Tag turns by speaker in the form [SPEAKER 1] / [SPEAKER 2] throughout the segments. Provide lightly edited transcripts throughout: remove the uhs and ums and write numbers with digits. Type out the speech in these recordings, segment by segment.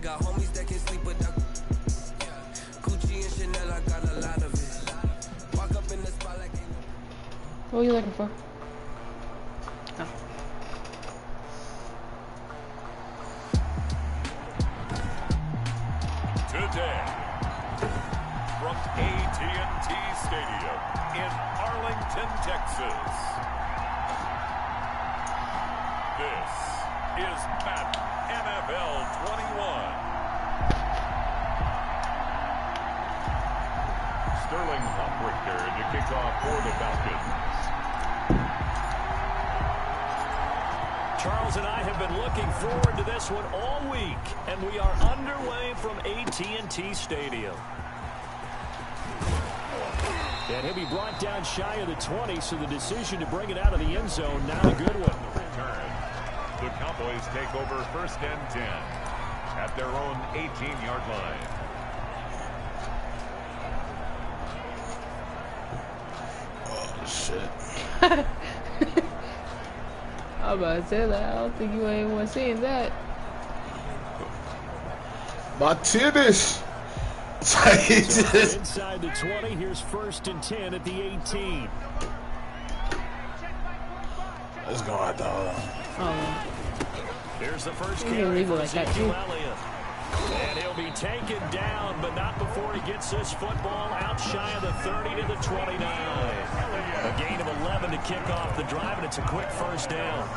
[SPEAKER 1] got homies that can sleep without Gucci and Chanel, I got a lot of it. Walk up in the spot like
[SPEAKER 2] what are you looking for? Oh.
[SPEAKER 3] Today, from AT&T Stadium in Arlington, Texas, this is Madden NFL 21. Sterling Hopbrichter to kick off for the Falcons.
[SPEAKER 4] Charles and I have been looking forward to this one all week, and we are underway from AT&T Stadium. And he'll be brought down shy of the 20, so the decision to bring it out of the end zone, not a good one.
[SPEAKER 3] Return. The Cowboys take over 1st and 10 at their own 18-yard line.
[SPEAKER 5] Oh, shit.
[SPEAKER 2] I'm about to say that. I don't think you ain't want seeing that.
[SPEAKER 5] My tennis.
[SPEAKER 4] So inside the 20, here's 1st and 10 at the 18.
[SPEAKER 5] Let's go out there.
[SPEAKER 2] Oh,
[SPEAKER 4] Here's the first
[SPEAKER 2] you can
[SPEAKER 4] carry
[SPEAKER 2] leave it
[SPEAKER 4] for
[SPEAKER 2] like that,
[SPEAKER 4] Ezekiel
[SPEAKER 2] too.
[SPEAKER 4] Elliott. And he'll be taken down, but not before he gets this football out shy of the 30 to the 29. A gain of 11 to kick off the drive, and it's a quick 1st down.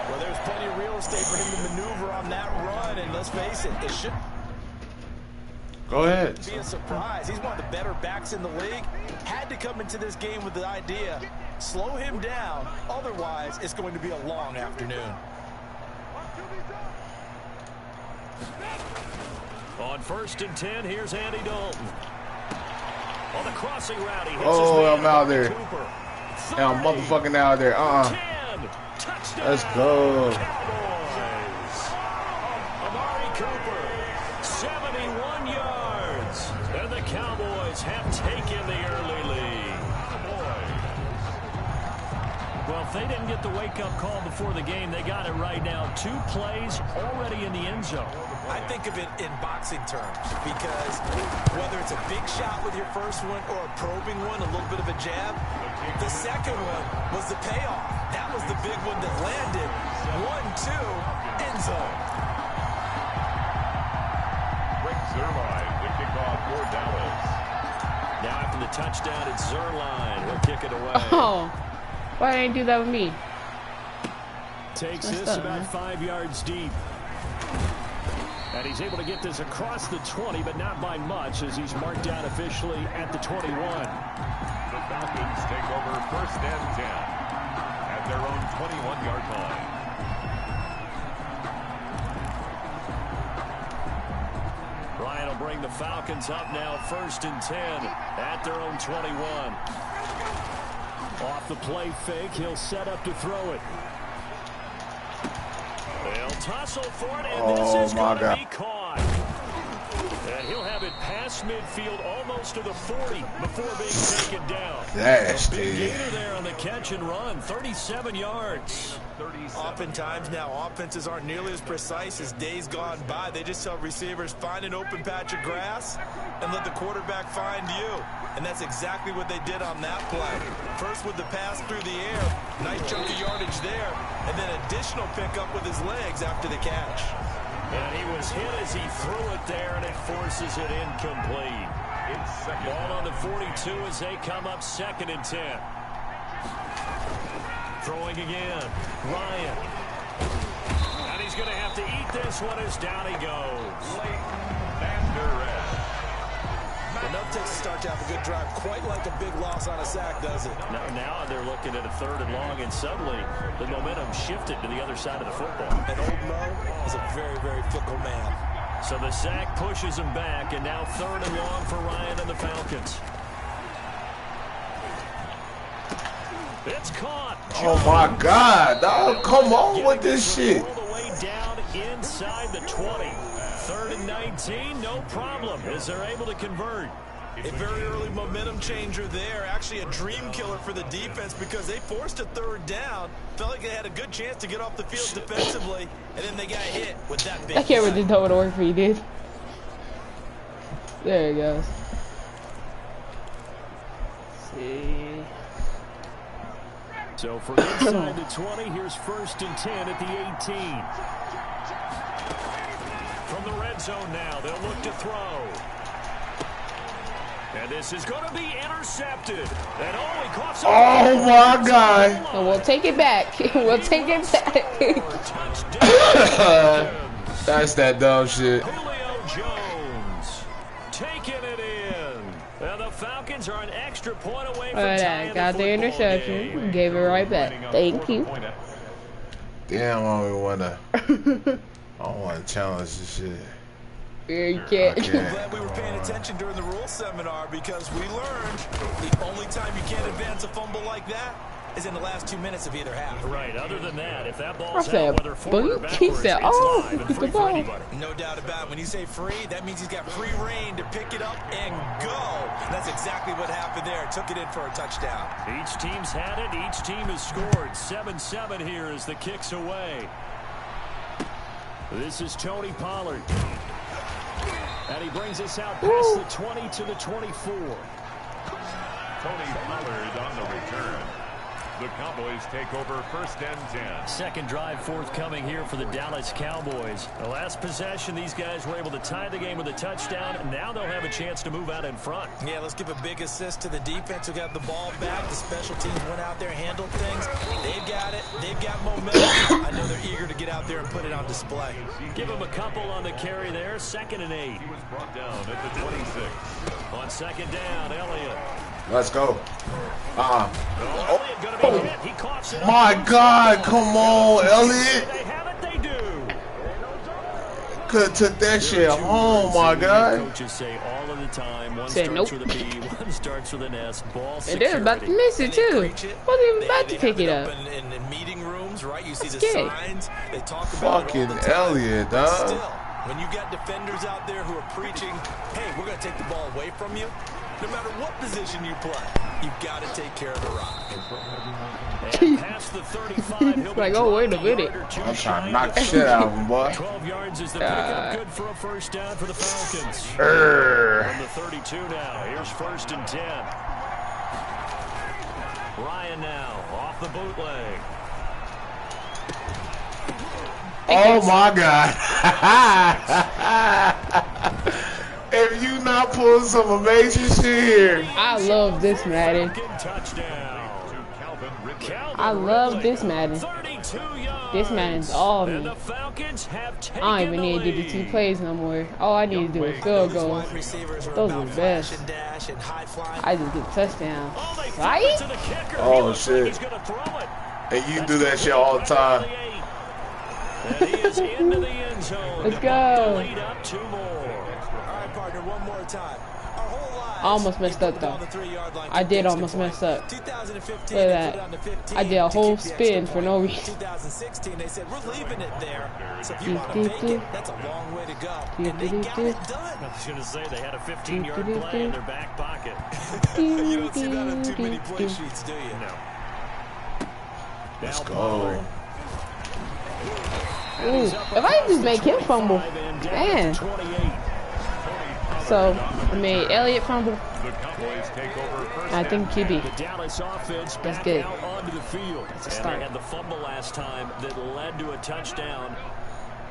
[SPEAKER 6] Well, there's plenty of real estate for him to maneuver on that run, and let's face it, it should
[SPEAKER 5] Go ahead.
[SPEAKER 6] be a surprise. He's one of the better backs in the league. Had to come into this game with the idea, slow him down, otherwise it's going to be a long afternoon.
[SPEAKER 4] On 1st and 10, here's Andy Dalton. On the crossing route, he hits
[SPEAKER 5] Oh,
[SPEAKER 4] his
[SPEAKER 5] I'm out there.
[SPEAKER 4] Cooper.
[SPEAKER 5] And I'm motherfucking out there.
[SPEAKER 4] 10, touchdown.
[SPEAKER 5] Let's go.
[SPEAKER 4] Cowboys. Amari Cooper, 71 yards. And the Cowboys have taken the early lead. Well, if they didn't get the wake-up call before the game, they got it right now. 2 plays already in the end zone.
[SPEAKER 6] I think of it in boxing terms because whether it's a big shot with your first one or a probing one, a little bit of a jab, the second one was the payoff. That was the big one that landed. 1-2, end zone.
[SPEAKER 3] Rick Zerline to kick off for Dallas.
[SPEAKER 4] Now after the touchdown, it's Zerline. He'll kick it away.
[SPEAKER 2] Oh, why didn't you do that with me?
[SPEAKER 4] Takes
[SPEAKER 2] Messed
[SPEAKER 4] this
[SPEAKER 2] up,
[SPEAKER 4] about
[SPEAKER 2] man.
[SPEAKER 4] 5 yards deep. And he's able to get this across the 20, but not by much, as he's marked down officially at the 21.
[SPEAKER 3] The Falcons take over 1st and 10 at their own 21-yard line.
[SPEAKER 4] Ryan will bring the Falcons up now, 1st and 10 at their own 21. Off the play fake, he'll set up to throw it. They'll tussle for it, and this is going to be caught. And he'll have it past midfield, almost to the 40, before being taken down.
[SPEAKER 5] That's
[SPEAKER 4] a big
[SPEAKER 5] the
[SPEAKER 4] gainer there on the catch and run, 37 yards.
[SPEAKER 6] Oftentimes now, offenses aren't nearly as precise as days gone by. They just tell receivers, find an open patch of grass and let the quarterback find you. And that's exactly what they did on that play. First with the pass through the air, nice chunk of yardage there, and then additional pickup with his legs after the catch.
[SPEAKER 4] And he was hit as he threw it there, and it forces it incomplete. Ball on the 42 as they come up 2nd and 10. Throwing again, Ryan. And he's going to have to eat this one as down he goes.
[SPEAKER 6] Enough takes to start to have a good drive, quite like a big loss on a sack, does it?
[SPEAKER 4] Now they're looking at a 3rd and long, and suddenly the momentum shifted to the other side of the football.
[SPEAKER 6] And old Mo is a very, very fickle man.
[SPEAKER 4] So the sack pushes him back, and now 3rd and long for Ryan and the Falcons. It's caught.
[SPEAKER 5] Oh my God, dog, come on with this shit.
[SPEAKER 4] All the way down inside the 20. 3rd and 19, no problem, as they're able to convert.
[SPEAKER 6] A very early momentum changer there. Actually a dream killer for the defense because they forced a third down. Felt like they had a good chance to get off the field defensively, and then they got hit with that big
[SPEAKER 2] That camera didn't know what to work for you, dude. There it goes. Let's see.
[SPEAKER 4] So from inside the 20, here's 1st and 10 at the 18. From the red zone now, they'll look to throw. And this is going to be intercepted. And he caught some.
[SPEAKER 5] Oh my God!
[SPEAKER 2] And we'll take it back. We'll take it back.
[SPEAKER 5] That's that dumb shit.
[SPEAKER 4] Julio Jones taking it in. And the Falcons are an extra point away from tying
[SPEAKER 2] got the interception. Gave it right back. Thank you.
[SPEAKER 5] Damn, I don't wanna. I don't wanna challenge this shit.
[SPEAKER 2] Yeah, you can't.
[SPEAKER 6] I'm glad we were paying attention during the rules seminar because we learned the only time you can't advance a fumble like that is in the last 2 minutes of either half.
[SPEAKER 4] Right. Other than that, if that
[SPEAKER 2] I
[SPEAKER 4] ball's
[SPEAKER 2] said,
[SPEAKER 4] out, whether forward or
[SPEAKER 2] he
[SPEAKER 4] backwards,
[SPEAKER 2] said,
[SPEAKER 4] it's
[SPEAKER 2] oh,
[SPEAKER 4] live and
[SPEAKER 2] the
[SPEAKER 4] free for
[SPEAKER 2] ball.
[SPEAKER 4] anybody.
[SPEAKER 6] No doubt about it. When you say free, that means he's got free reign to pick it up and go. And that's exactly what happened there. Took it in for a touchdown.
[SPEAKER 4] Each team's had it. Each team has scored. 7-7 here as the kick's away. This is Tony Pollard. And he brings us out past the 20 to the 24.
[SPEAKER 3] Tony Pollard on the return. The Cowboys take over 1st and 10.
[SPEAKER 4] Second drive forthcoming here for the Dallas Cowboys. The last possession, these guys were able to tie the game with a touchdown. And now they'll have a chance to move out in front.
[SPEAKER 6] Yeah, let's give a big assist to the defense who got the ball back. The special teams went out there, handled things. They've got it. They've got momentum. I know they're eager to get out there and put it on display.
[SPEAKER 4] Give them a couple on the carry there. 2nd and 8.
[SPEAKER 3] He was brought down at the 26.
[SPEAKER 4] On 2nd down, Elliott.
[SPEAKER 5] Let's go.
[SPEAKER 4] Elliott gonna be hit. He coughs it up.
[SPEAKER 5] My God, come on, Elliott.
[SPEAKER 4] They have it, they do.
[SPEAKER 5] Could have took that shit home, my God.
[SPEAKER 4] Coaches say all of the time, one
[SPEAKER 2] Said
[SPEAKER 4] starts
[SPEAKER 2] nope.
[SPEAKER 4] with a B, one starts with an S. Ball
[SPEAKER 2] And
[SPEAKER 4] security.
[SPEAKER 2] they're about to miss it, too. Wasn't even about to pick it up.
[SPEAKER 6] In meeting rooms, right? You see the
[SPEAKER 2] That's
[SPEAKER 6] signs. They talk about it all
[SPEAKER 5] Fucking
[SPEAKER 6] the time.
[SPEAKER 5] Elliott,
[SPEAKER 6] But
[SPEAKER 5] dog.
[SPEAKER 6] still, when you got defenders out there who are preaching, hey, we're going to take the ball away from you, no matter what position you play, you've got to take care of the rock.
[SPEAKER 4] And past the 35, he'll be
[SPEAKER 2] Like, oh, wait a
[SPEAKER 4] dropped
[SPEAKER 2] minute.
[SPEAKER 4] yard or two
[SPEAKER 5] I'm
[SPEAKER 4] shy
[SPEAKER 5] trying to
[SPEAKER 4] of
[SPEAKER 5] knock
[SPEAKER 4] the
[SPEAKER 5] the shit out of
[SPEAKER 4] 30.
[SPEAKER 5] him, boy.
[SPEAKER 4] 12 yards is the pickup, good for a 1st down for the Falcons.
[SPEAKER 5] Err.
[SPEAKER 4] From the 32 now, here's 1st and 10. Ryan now, off the bootleg.
[SPEAKER 5] Oh my God. If you not pulling some amazing shit here.
[SPEAKER 2] I love this Madden.
[SPEAKER 4] Touchdown.
[SPEAKER 2] I love this Madden.
[SPEAKER 4] 32 yards.
[SPEAKER 2] This Madden's all
[SPEAKER 4] And
[SPEAKER 2] me.
[SPEAKER 4] the Falcons have taken
[SPEAKER 2] I don't even need to do the 2 plays no more. All I need to do is field goals. Those are the best. I just get a touchdown. Right?
[SPEAKER 5] Oh, shit. And you do that shit all the time.
[SPEAKER 4] And he is into the end zone.
[SPEAKER 2] Let's go.
[SPEAKER 4] Lead up 2 more.
[SPEAKER 6] All right, partner, one more time. Our whole lives,
[SPEAKER 2] I almost messed up, though. I did almost mess up.
[SPEAKER 6] 2015,
[SPEAKER 2] Look at that. I did a whole spin for no reason.
[SPEAKER 6] 2016, they said, we're leaving it there. So if you want to make it, that's a long way to go. And they got it done.
[SPEAKER 4] I was going to say they had a 15-yard play in their back pocket.
[SPEAKER 6] You don't see that on too many play sheets, do you?
[SPEAKER 4] No.
[SPEAKER 5] Let's
[SPEAKER 4] Now
[SPEAKER 5] go.
[SPEAKER 4] Pollard.
[SPEAKER 2] Ooh, if I just make him fumble, man. So, I made Elliott fumble.
[SPEAKER 3] The Cowboys take over 1st
[SPEAKER 2] I think
[SPEAKER 3] and
[SPEAKER 2] QB.
[SPEAKER 4] The Dallas offense
[SPEAKER 2] That's
[SPEAKER 4] back
[SPEAKER 2] good.
[SPEAKER 4] out onto the field.
[SPEAKER 2] That's a
[SPEAKER 4] And
[SPEAKER 2] start.
[SPEAKER 4] they had the fumble last time that led to a touchdown.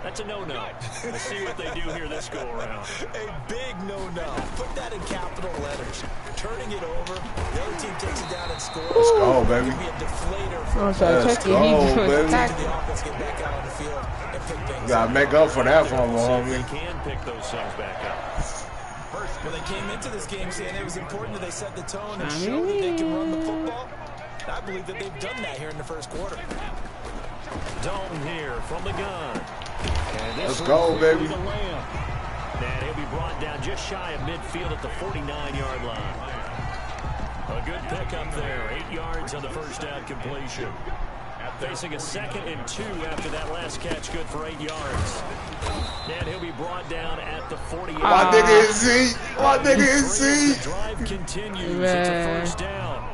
[SPEAKER 4] That's a no-no. We'll see what they do here this go-around.
[SPEAKER 6] A big no-no. Put that in capital letters. Turning it over, the other team takes it down and scores.
[SPEAKER 5] Let's go, baby.
[SPEAKER 6] It could be a deflator for
[SPEAKER 2] Oh, sorry,
[SPEAKER 5] Let's
[SPEAKER 2] Turkey.
[SPEAKER 5] go,
[SPEAKER 2] He just
[SPEAKER 5] baby.
[SPEAKER 2] attacked.
[SPEAKER 6] the offense get back out on the field and pick things
[SPEAKER 5] You gotta make up for that fumble,
[SPEAKER 4] See if
[SPEAKER 5] homie.
[SPEAKER 4] they can pick those things back up.
[SPEAKER 6] Well, they came into this game saying it was important that they set the tone and show that they can run the football. I believe that they've done that here in the 1st quarter.
[SPEAKER 4] Dalton here from the gun. And this
[SPEAKER 5] Let's go,
[SPEAKER 4] one
[SPEAKER 5] baby.
[SPEAKER 4] to Lamb. And he'll be brought down just shy of midfield at the 49-yard line. A good pickup there. 8 yards on the 1st down completion. Facing a 2nd and 2 after that last catch, good for 8 yards. And he'll be brought down at the 48.
[SPEAKER 5] My nigga is Z. My nigga is
[SPEAKER 4] The
[SPEAKER 5] Z.
[SPEAKER 4] drive continues. It's a first down.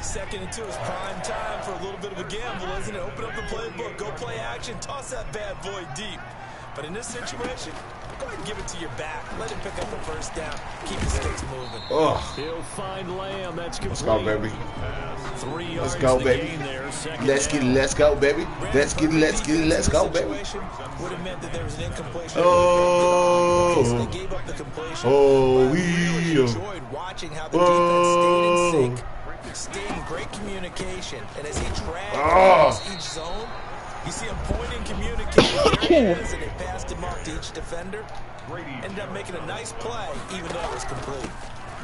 [SPEAKER 6] 2nd and 2 is prime time for a little bit of a gamble, isn't it? Open up the playbook, go play action, toss that bad boy deep. But in this situation, go ahead and give it to your back. Let him pick up the first down. Keep the sticks moving.
[SPEAKER 4] He'll find Lamb. That's complete.
[SPEAKER 5] Let's go, baby.
[SPEAKER 4] 3 yards.
[SPEAKER 5] Let's go, baby. Let's get it. Let's go, baby. Let's get it. Let's get it. Let's go, baby.
[SPEAKER 6] Would have meant that there was an incompletion.
[SPEAKER 5] Oh.
[SPEAKER 6] They gave up the completion.
[SPEAKER 5] Oh, we
[SPEAKER 6] enjoyed watching how the defense stayed in sync, stayed in great communication, and as he dragged each zone, you see him pointing, communicating, there it is, and it passed him off to each defender. Ended up making a nice play, even though it was complete.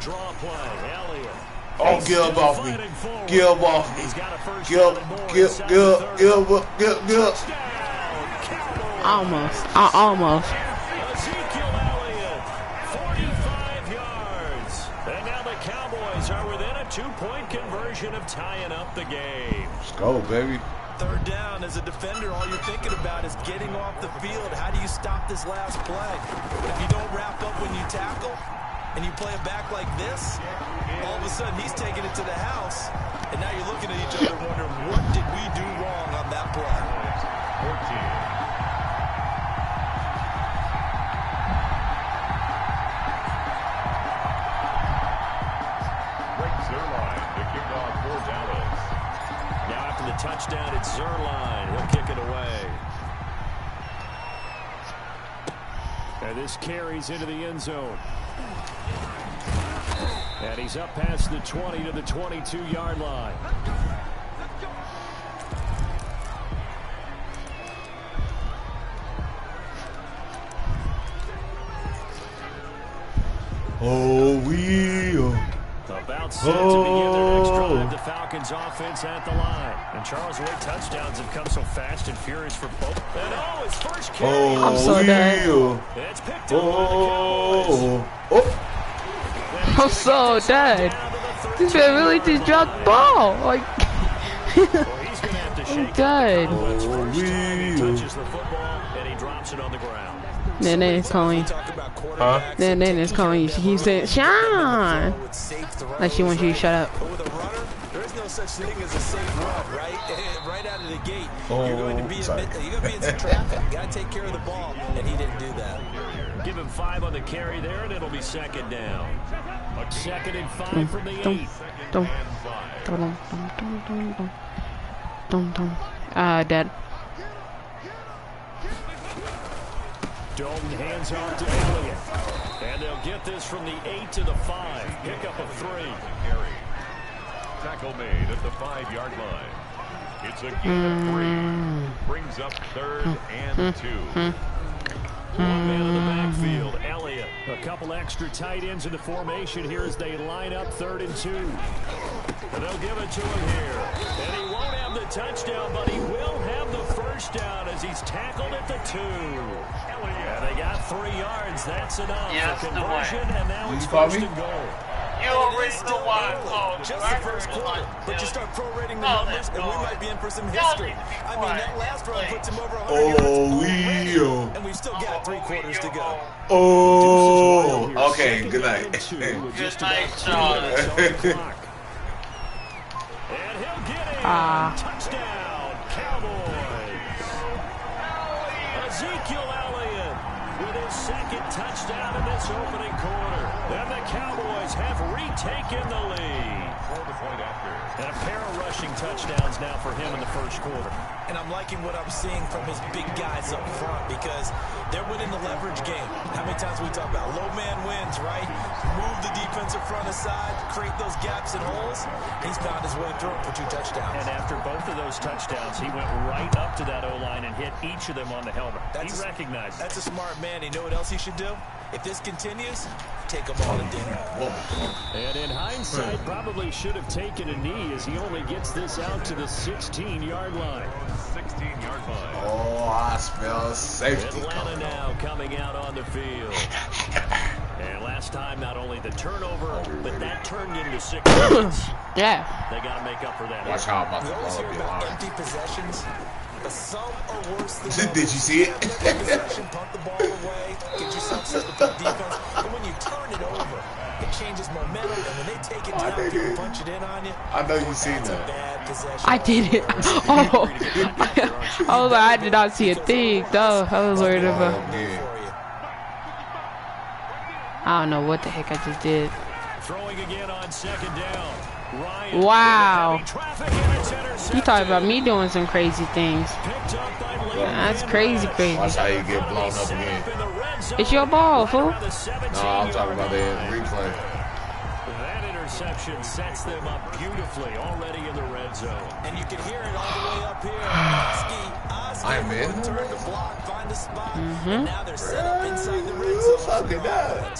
[SPEAKER 4] Draw play, Elliott.
[SPEAKER 5] Oh, get up off me. Get up off me.
[SPEAKER 4] He's got a first
[SPEAKER 5] Get up.
[SPEAKER 2] Almost.
[SPEAKER 4] Ezekiel Elliott, 45 yards. And now the Cowboys are within a 2-point conversion of tying up the game.
[SPEAKER 5] Let's go, baby.
[SPEAKER 6] 3rd down, as a defender, all you're thinking about is getting off the field. How do you stop this last play? If you don't wrap up when you tackle and you play it back like this, all of a sudden he's taking it to the house, and now you're looking at each other wondering, what did we do wrong on that play?
[SPEAKER 3] 14.
[SPEAKER 4] The touchdown, it's Zerline. He'll kick it away. And this carries into the end zone. And he's up past the 20 to the 22-yard line.
[SPEAKER 5] Oh, we
[SPEAKER 4] About set to begin their next drive. The Falcons offense at the line. And Charles Wood touchdowns have come so fast and furious for both. And his first carry.
[SPEAKER 2] I'm so dead.
[SPEAKER 4] It's picked up by the Cowboys.
[SPEAKER 2] I'm so dead. This man really just dropped the ball. Like,
[SPEAKER 4] He's going to have to shake
[SPEAKER 2] dead.
[SPEAKER 4] He touches the football and he drops it on the ground.
[SPEAKER 2] Then it's calling. Then it's calling you. She keeps saying, Sean. Like she wants you to shut up.
[SPEAKER 6] But with a runner, there is no such thing as a safe run, right? Right out of the gate. You're going to be in some traffic. You got to take care of the ball, and he didn't do that.
[SPEAKER 4] Give him 5 on the carry there, and it'll be 2nd down. 2nd and 5 from the 8.
[SPEAKER 2] Dead.
[SPEAKER 4] Dalton hands off to Elliott. And they'll get this from the 8 to the 5. Pick up a 3.
[SPEAKER 3] Tackle made at the 5-yard line. It's a gain of 3. Brings up 3rd and 2.
[SPEAKER 4] One man in the backfield, Elliott. A couple extra tight ends in the formation here as they line up 3rd and 2. And they'll give it to him here. And he won't have the touchdown, but he will have the first down as he's tackled at the 2. And they got 3 yards. That's enough for conversion, and now it's 1st and goal.
[SPEAKER 7] You already know why.
[SPEAKER 6] Just the first quarter, but you start prorating the numbers, and we might be in for some history. I mean, that last run puts him over 100 yards, and we've still got 3 quarters to go.
[SPEAKER 5] Oh, okay. Good night.
[SPEAKER 7] Good night, Sean.
[SPEAKER 4] And he'll get it. Touchdown, Cowboys. Ezekiel Elliott with his 2nd touchdown in this opening quarter. And the Cowboys have retaken the lead. And a pair of rushing touchdowns now for him in the first quarter.
[SPEAKER 6] And I'm liking what I'm seeing from his big guys up front because they're winning the leverage game. How many times we talk about low man wins, right? Move the defensive front aside, create those gaps and holes. He's found his way through it for 2 touchdowns.
[SPEAKER 4] And after both of those touchdowns, he went right up to that O-line and hit each of them on the helmet. He recognized it.
[SPEAKER 6] That's a smart man. You know what else he should do? If this continues, take them all to dinner.
[SPEAKER 4] And in hindsight, probably should have taken a knee as he only gets this out to the 16-yard line.
[SPEAKER 3] 16-yard line.
[SPEAKER 5] Oh, I smell safety.
[SPEAKER 4] Atlanta now coming out on the field. And last last time, not only the turnover, but that turned into 6 points.
[SPEAKER 2] Yeah.
[SPEAKER 4] They got to make up for that.
[SPEAKER 5] Watch how I'm about to
[SPEAKER 6] We always
[SPEAKER 5] blow
[SPEAKER 6] hear
[SPEAKER 5] up your
[SPEAKER 6] about
[SPEAKER 5] arm.
[SPEAKER 6] empty possessions, but some are worse than
[SPEAKER 5] Did
[SPEAKER 6] others.
[SPEAKER 5] you see it?
[SPEAKER 6] Empty possession, punt the ball away, get yourself set to play defense. But when you turn it over, it changes momentum, and when they take it down, people punch it in on you.
[SPEAKER 5] I know you seen
[SPEAKER 6] That's a
[SPEAKER 5] that.
[SPEAKER 6] bad possession.
[SPEAKER 2] I did it. Oh. I was like, I did not see a thing. No, I was worried about. I don't know what the heck I just did.
[SPEAKER 4] Throwing again on 2nd down. Ryan
[SPEAKER 2] Wow.
[SPEAKER 4] You
[SPEAKER 2] You talking about me doing some crazy things. That's crazy, crazy.
[SPEAKER 5] Watch how you get blown up again.
[SPEAKER 2] It's your ball, fool.
[SPEAKER 5] No, I'm talking about the replay.
[SPEAKER 4] That interception sets them up beautifully already in the red zone.
[SPEAKER 6] And you can hear it all the way up here.
[SPEAKER 5] I'm in.
[SPEAKER 6] Turn the block, find a spot, and now they're set up inside the red zone.
[SPEAKER 5] Fucking that.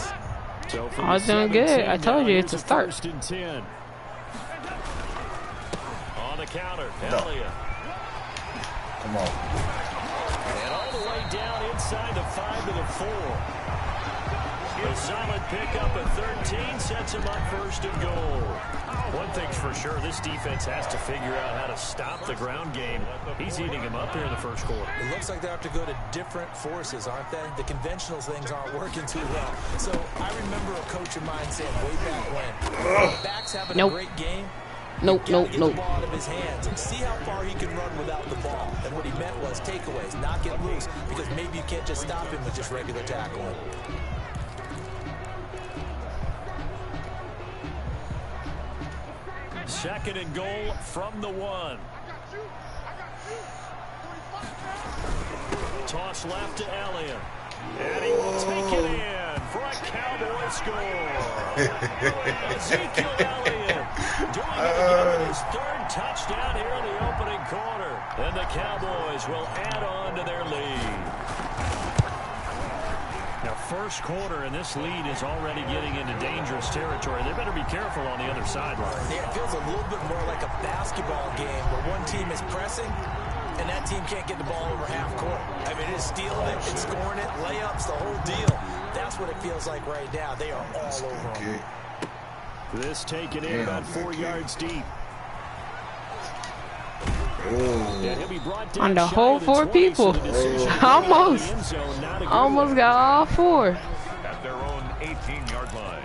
[SPEAKER 4] So
[SPEAKER 2] I was doing good. I told you it's a start.
[SPEAKER 4] 1st and 10. On the counter, Elliott.
[SPEAKER 5] Come on.
[SPEAKER 4] And all the way down inside the 5 to the 4. A solid pickup at 13 sets him up 1st and goal. One thing's for sure, this defense has to figure out how to stop the ground game. He's eating him up here in the 1st quarter.
[SPEAKER 6] It looks like they have to go to different forces, aren't they? The conventional things aren't working too well. So I remember a coach of mine saying way back when, the back's having a great game.
[SPEAKER 2] Nope.
[SPEAKER 6] Get the ball out of his hands and see how far he can run without the ball. And what he meant was takeaways, not get loose, because maybe you can't just stop him with just regular tackling.
[SPEAKER 4] Second and goal from the 1. Toss left to Elliott. And he will take it in for a Cowboy score. Ezekiel Elliott doing it again with his 3rd touchdown here in the opening quarter. And the Cowboys will add on to their lead. Now, 1st quarter, and this lead is already getting into dangerous territory. They better be careful on the other sideline.
[SPEAKER 6] Yeah, it feels a little bit more like a basketball game where one team is pressing and that team can't get the ball over half court. I mean, it's stealing it, it's scoring it, layups, the whole deal. That's what it feels like right now. They are all over them.
[SPEAKER 4] This taken in about 4 yards deep.
[SPEAKER 2] On the whole 4 people. Almost got all 4.
[SPEAKER 3] At their own 18-yard line.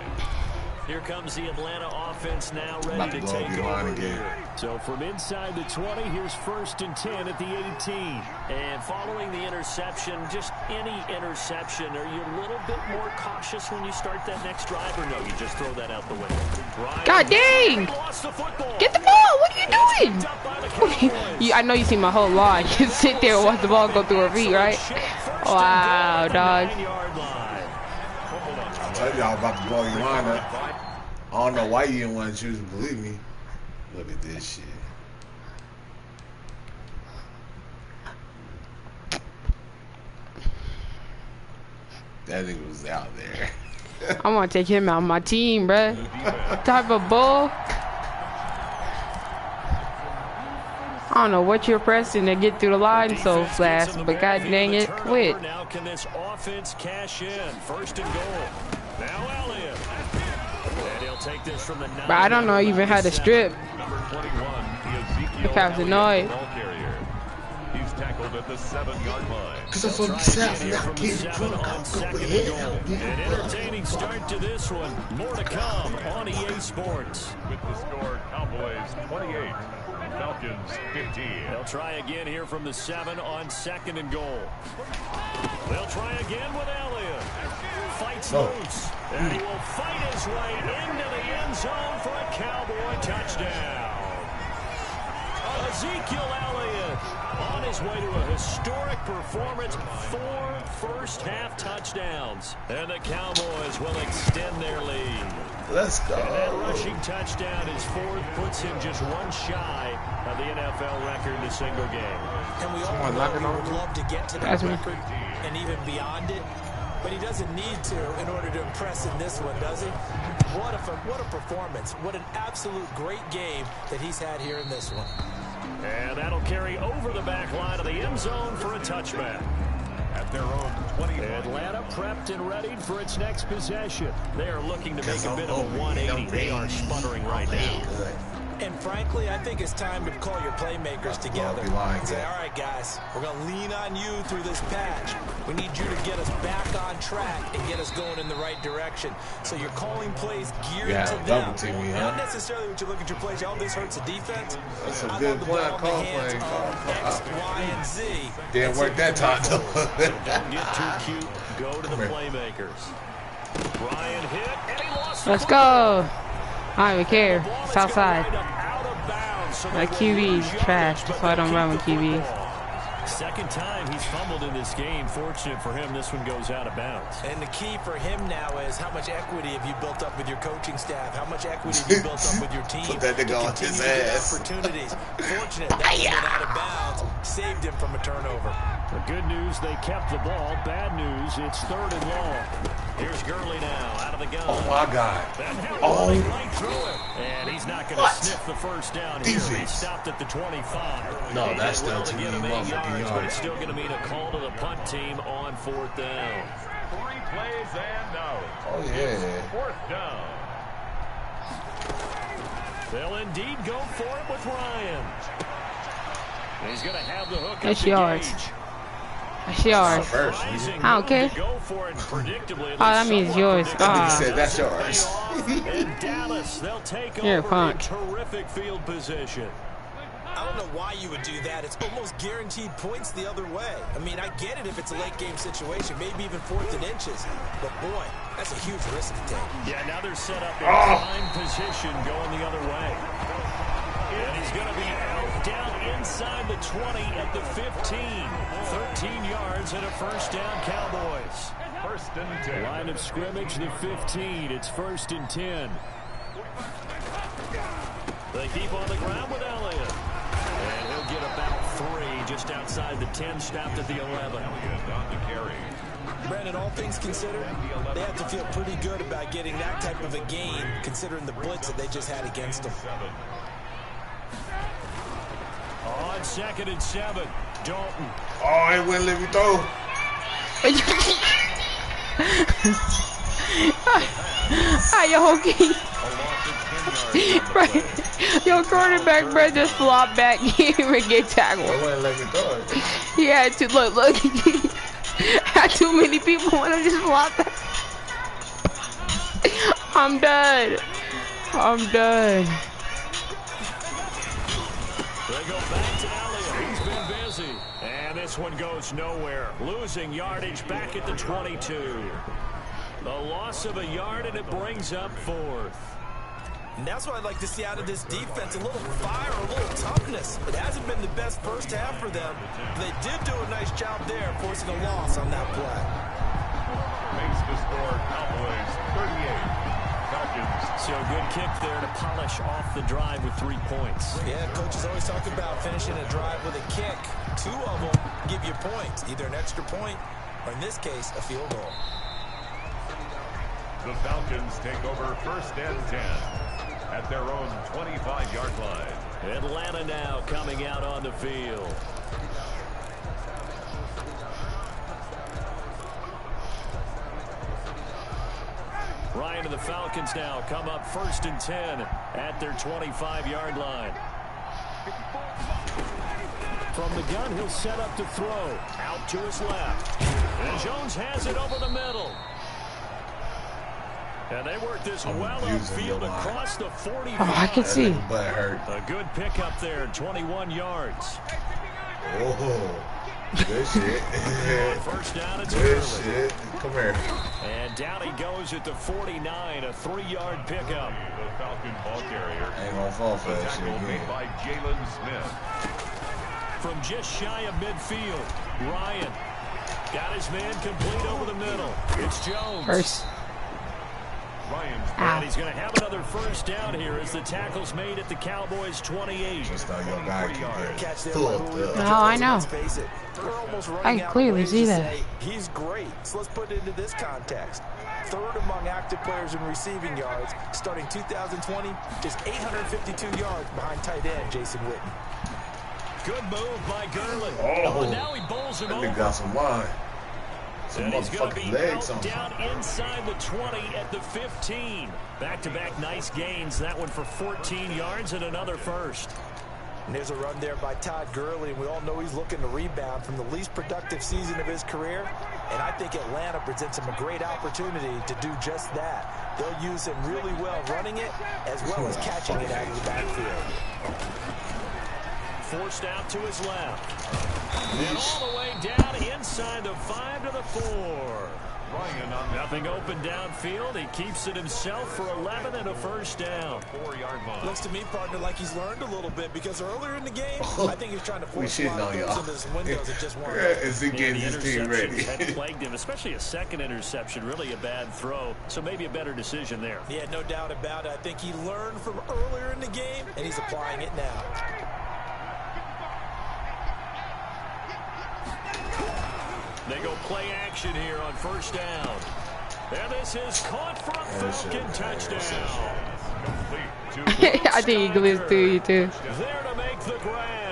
[SPEAKER 4] Here comes the Atlanta offense now ready to take over here. So from inside the 20, here's 1st and 10 at the 18. And following the interception, just any interception, are you a little bit more cautious when you start that next drive, or no, you just throw that out the window?
[SPEAKER 2] God dang! Get the ball! What are you doing? I know you see my whole line. You sit there and watch the ball go through her feet, right? Wow, dog.
[SPEAKER 5] I told you I was about to blow your mind up. I don't know why you didn't want to choose to believe me. Look at this shit. That nigga was out there.
[SPEAKER 2] I want to take him out of my team, bruh. What type of bull? I don't know what you're pressing to get through the line so fast, but god dang it, quit.
[SPEAKER 4] Now can this offense cash in? 1st and goal. Now Elliott. And he'll take this from the 9.
[SPEAKER 2] But I don't know even how to strip.
[SPEAKER 3] Number 21, the Ezekiel
[SPEAKER 2] Cap's annoyed.
[SPEAKER 3] ball carrier. He's tackled at the 7-yard line.
[SPEAKER 5] Because that's what he said. Not getting drunk. I'm going hell.
[SPEAKER 4] An entertaining start to this one. More to come on EA Sports.
[SPEAKER 3] With the score, Cowboys 28, Falcons 15.
[SPEAKER 4] They'll try again here from the 7 on 2nd and goal. They'll try again with Elliott. Fights loose. And he will fight his way into the end zone for a Cowboy touchdown. Ezekiel Elliott on his way to a historic performance. 4 first-half touchdowns. And the Cowboys will extend their lead.
[SPEAKER 5] Let's go.
[SPEAKER 4] And that rushing touchdown is 4th, puts him just 1 shy of the NFL record in a single game.
[SPEAKER 6] And we all know he would love to get to that record and even beyond it. But he doesn't need to in order to impress in this one, does he? What a performance. What an absolute great game that he's had here in this one.
[SPEAKER 4] And that'll carry over the back line of the end zone for a touchback.
[SPEAKER 3] At their own 20.
[SPEAKER 4] Atlanta prepped and readied for its next possession. They are looking to make a bit of a 180. They are sputtering right now.
[SPEAKER 6] And frankly, I think it's time to call your playmakers together and say, all right, guys, we're going to lean on you through this patch. We need you to get us back on track and get us going in the right direction. So you're calling plays geared to them. Not necessarily what you look at your plays. Oh, this hurts the defense.
[SPEAKER 5] That's a good play. Call play.
[SPEAKER 6] X, Y, and Z.
[SPEAKER 5] Didn't work that time, though.
[SPEAKER 4] Don't get too cute. Go to the playmakers. Ryan hit, and he lost.
[SPEAKER 2] Let's go. I don't even care. It's outside. My QB is trash, so I don't run with QBs.
[SPEAKER 4] Second time he's fumbled in this game. Fortunate for him, this one goes out of bounds.
[SPEAKER 6] And the key for him now is how much equity have you built up with your coaching staff? How much equity have you built up with your team?
[SPEAKER 5] Put that nigga on his ass.
[SPEAKER 6] Opportunities. Fortunate that he went out of bounds. Saved him from a turnover.
[SPEAKER 4] The good news, they kept the ball. Bad news, it's 3rd and long. Here's Gurley now, out of the gun.
[SPEAKER 5] Oh, my God.
[SPEAKER 4] Oh. Right through it. And he's not going to sniff the first down here. He stopped at the 25.
[SPEAKER 5] No, that's still too many
[SPEAKER 4] yards, but it's still going to mean a call to the punt team on 4th down.
[SPEAKER 3] 3 plays and out.
[SPEAKER 5] Oh, yeah.
[SPEAKER 3] 4th down.
[SPEAKER 4] They'll indeed go for it with Ryan. And he's going to have the hook.
[SPEAKER 2] That's yards. That's yours. I don't care. Oh, that means yours.
[SPEAKER 5] He said that's yours.
[SPEAKER 4] In Dallas, they'll take over a terrific field position.
[SPEAKER 6] I don't know why you would do that. It's almost guaranteed points the other way. I mean, I get it if it's a late game situation, maybe even 4th and inches. But boy, that's a huge risk to take.
[SPEAKER 4] Yeah, now they're set up in prime position going the other way. And he's going to be out down inside the 20 at the 15. 13 yards and a first down, Cowboys.
[SPEAKER 3] 1st and 10.
[SPEAKER 4] Line of scrimmage, the 15. It's 1st and 10. They keep on the ground with Elliott. And he'll get about 3 just outside the 10, stopped at the 11.
[SPEAKER 3] On to carry.
[SPEAKER 6] Brandon, all things considered, they have to feel pretty good about getting that type of a gain, considering the blitz that they just had against them.
[SPEAKER 4] On 2nd and 7, Dalton.
[SPEAKER 5] Oh, he wouldn't let me throw.
[SPEAKER 2] Yo, your quarterback, bro, just flopped back. He didn't even get tackled.
[SPEAKER 5] He wouldn't let me throw it.
[SPEAKER 2] He had to look. Had too many people want to just flop back. I'm done.
[SPEAKER 4] They go back to Elliott. He's been busy. And this one goes nowhere. Losing yardage back at the 22. The loss of a yard, and it brings up 4th.
[SPEAKER 6] And that's what I'd like to see out of this defense, a little fire, a little toughness. It hasn't been the best first half for them. They did do a nice job there, forcing a loss on that play.
[SPEAKER 3] Makes the score Cowboys 38. Falcons.
[SPEAKER 4] So good kick there to polish off the drive with 3 points.
[SPEAKER 6] Yeah, coaches always talk about finishing a drive with a kick. 2 of them give you points, either an extra point or, in this case, a field goal.
[SPEAKER 3] The Falcons take over 1st and 10 at their own 25-yard line.
[SPEAKER 4] Atlanta now coming out on the field. Ryan and the Falcons now come up 1st and 10 at their 25-yard line. From the gun, he'll set up to throw. Out to his left. And Jones has it over the middle. And they work this well upfield across the 45.
[SPEAKER 2] Oh, I can see.
[SPEAKER 4] A good pickup there, 21 yards.
[SPEAKER 5] Oh, good shit.
[SPEAKER 4] First down, it's
[SPEAKER 5] good
[SPEAKER 4] early.
[SPEAKER 5] shit. Come here.
[SPEAKER 4] And down he goes at the 49, a 3-yard pickup.
[SPEAKER 3] The Falcon ball carrier.
[SPEAKER 5] Ain't gonna fall for that shit
[SPEAKER 3] Tackle made
[SPEAKER 5] again.
[SPEAKER 3] by Jalen Smith.
[SPEAKER 4] From just shy of midfield, Ryan got his man complete over the middle. It's Jones.
[SPEAKER 2] First.
[SPEAKER 4] And he's going to have another first down here as the tackle's made at the Cowboys' 28.
[SPEAKER 5] Just how your guy can get
[SPEAKER 6] full.
[SPEAKER 2] No, I know. I can clearly see that.
[SPEAKER 6] He's great. So let's put it into this context. 3rd among active players in receiving yards, starting 2020, just 852 yards behind tight end Jason Witten.
[SPEAKER 4] Good move by Gurley.
[SPEAKER 5] Oh,
[SPEAKER 4] and now he bowls him
[SPEAKER 5] that
[SPEAKER 4] over.
[SPEAKER 5] nigga got some line. Some
[SPEAKER 4] And he's going to
[SPEAKER 5] motherfucking
[SPEAKER 4] be
[SPEAKER 5] legs on.
[SPEAKER 4] down inside the 20 at the 15. Back-to-back nice gains. That one for 14 yards and another first.
[SPEAKER 6] And there's a run there by Todd Gurley, and we all know he's looking to rebound from the least productive season of his career. And I think Atlanta presents him a great opportunity to do just that. They'll use him really well running it as well as catching it out of the backfield.
[SPEAKER 4] Forced out to his left. And all the way down inside the 5 to the 4. Nothing open downfield. He keeps it himself for 11 and a first down.
[SPEAKER 3] 4-yard line.
[SPEAKER 6] Looks to me, partner, like he's learned a little bit because earlier in the game, I think he's trying to force a lot of throws into some windows that just weren't.
[SPEAKER 5] Is he getting his team ready?
[SPEAKER 4] Had plagued him, especially a second interception. Really a bad throw, so maybe a better decision there.
[SPEAKER 6] Yeah, no doubt about it. I think he learned from earlier in the game, and he's applying it now.
[SPEAKER 4] They go play action here on first down. And this is caught for a Falcon touchdown.
[SPEAKER 2] I think he glitched through you too.
[SPEAKER 4] There to make the grab.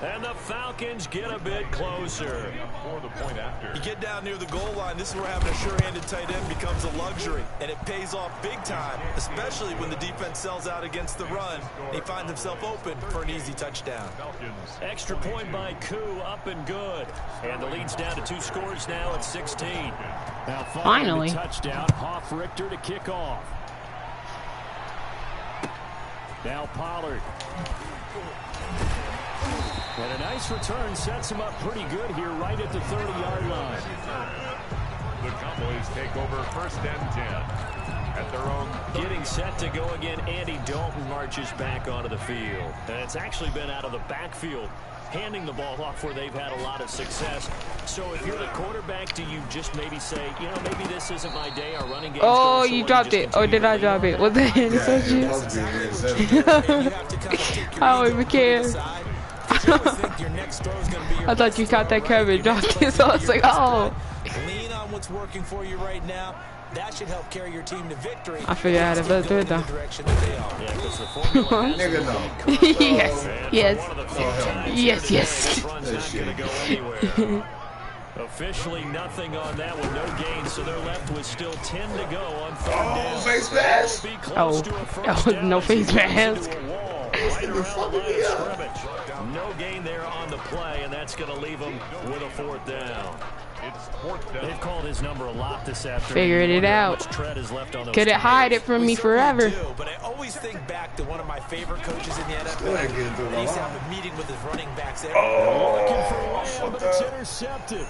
[SPEAKER 4] And the Falcons get a bit closer.
[SPEAKER 3] For the point after.
[SPEAKER 6] You get down near the goal line, this is where having a sure-handed tight end becomes a luxury. And it pays off big time, especially when the defense sells out against the run. And he finds himself open for an easy touchdown.
[SPEAKER 4] Extra point by Koo, up and good. And the lead's down to 2 scores now at 16. Now
[SPEAKER 2] Finally.
[SPEAKER 4] The touchdown, Hoff Richter to kick off. Now Pollard. And a nice return sets him up pretty good here right at the 30-yard line.
[SPEAKER 3] The Cowboys take over first and 10 at their own.
[SPEAKER 4] Getting set to go again, Andy Dalton marches back onto the field. And it's actually been out of the backfield, handing the ball off where they've had a lot of success. So if you're the quarterback, do you just maybe say, you know, maybe this isn't my day, our running game.
[SPEAKER 2] Oh, you dropped it. Or did I drop it? Was it interception? I don't even care. I thought you caught that curve and dropped it, so I was like, oh.
[SPEAKER 6] Lean on what's working for you right now. That should help carry your team to victory.
[SPEAKER 2] I figured out a better do it though.
[SPEAKER 5] Nigga, no.
[SPEAKER 2] Yes, yes, yes, yes.
[SPEAKER 4] Officially nothing on that one, no gain, so they're left with still 10 to go on third down.
[SPEAKER 5] Face mask.
[SPEAKER 2] Oh, no face mask.
[SPEAKER 4] Right around the line of scrimmage. No gain there on the play, and that's going to leave them with a 4th down.
[SPEAKER 3] It's 4th down.
[SPEAKER 4] They've called his number a lot this afternoon.
[SPEAKER 2] Figured it out. Could it hide it from me forever?
[SPEAKER 6] But I always think back to one of my favorite coaches in the NFL. He used to have a meeting with his running backs there.
[SPEAKER 4] Looking for Lamb, but it's intercepted.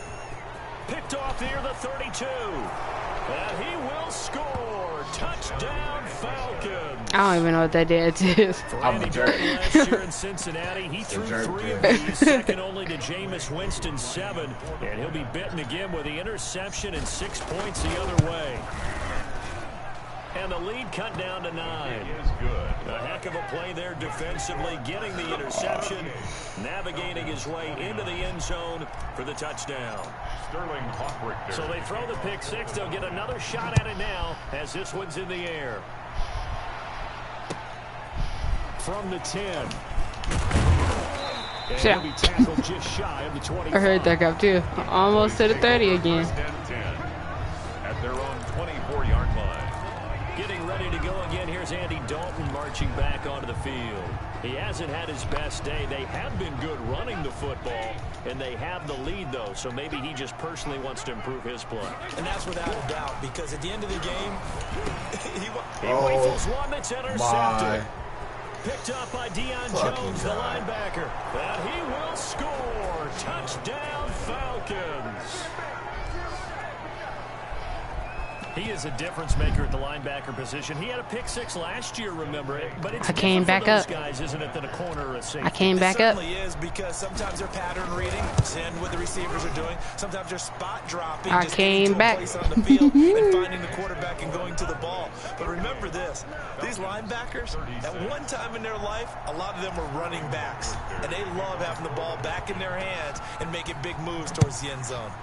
[SPEAKER 4] Picked off near the 32. And he will score. Touchdown Falcons.
[SPEAKER 2] I don't even know what that dance is.
[SPEAKER 5] I'm a jerk.
[SPEAKER 4] Last year in Cincinnati, he threw 3 of these, second only to Jameis Winston 7. And he'll be bitten again with the interception and 6 points the other way. And the lead cut down to 9.
[SPEAKER 3] Is good.
[SPEAKER 4] A heck of a play there defensively, getting the interception, navigating his way into the end zone for the touchdown.
[SPEAKER 3] Sterling Hoffrichter.
[SPEAKER 4] So they throw the pick 6. They'll get another shot at it now as this one's in the air. From the 10. And he'll be tackled just shy of the 25.
[SPEAKER 2] I heard that go too. Almost to the 30 again.
[SPEAKER 3] First and 10 at their own 24-yard line.
[SPEAKER 4] Getting ready to go again. Here's Andy Dalton marching back onto the field. He hasn't had his best day. They have been good running the football, and they have the lead, though. So maybe he just personally wants to improve his play.
[SPEAKER 6] And that's without a doubt, because at the end of the game,
[SPEAKER 4] he rifles one that's intercepted. Picked up by Deion Jones, the linebacker. And he will score. Touchdown, Falcons. He is a difference maker at the linebacker position. He had a pick 6 last year, remember it. But it's
[SPEAKER 2] I came back
[SPEAKER 4] for those
[SPEAKER 2] up.
[SPEAKER 4] guys, isn't it, than a corner or a safety?
[SPEAKER 2] I came back up.
[SPEAKER 6] It certainly is, because sometimes they're pattern reading, seeing what the receivers are doing. Sometimes they're spot dropping.
[SPEAKER 2] I
[SPEAKER 6] just
[SPEAKER 2] came
[SPEAKER 6] getting to a
[SPEAKER 2] back.
[SPEAKER 6] place on the field and finding the quarterback and going to the ball. But remember this, these linebackers, at one time in their life, a lot of them were running backs. And they love having the ball back in their hands and making big moves towards the end zone.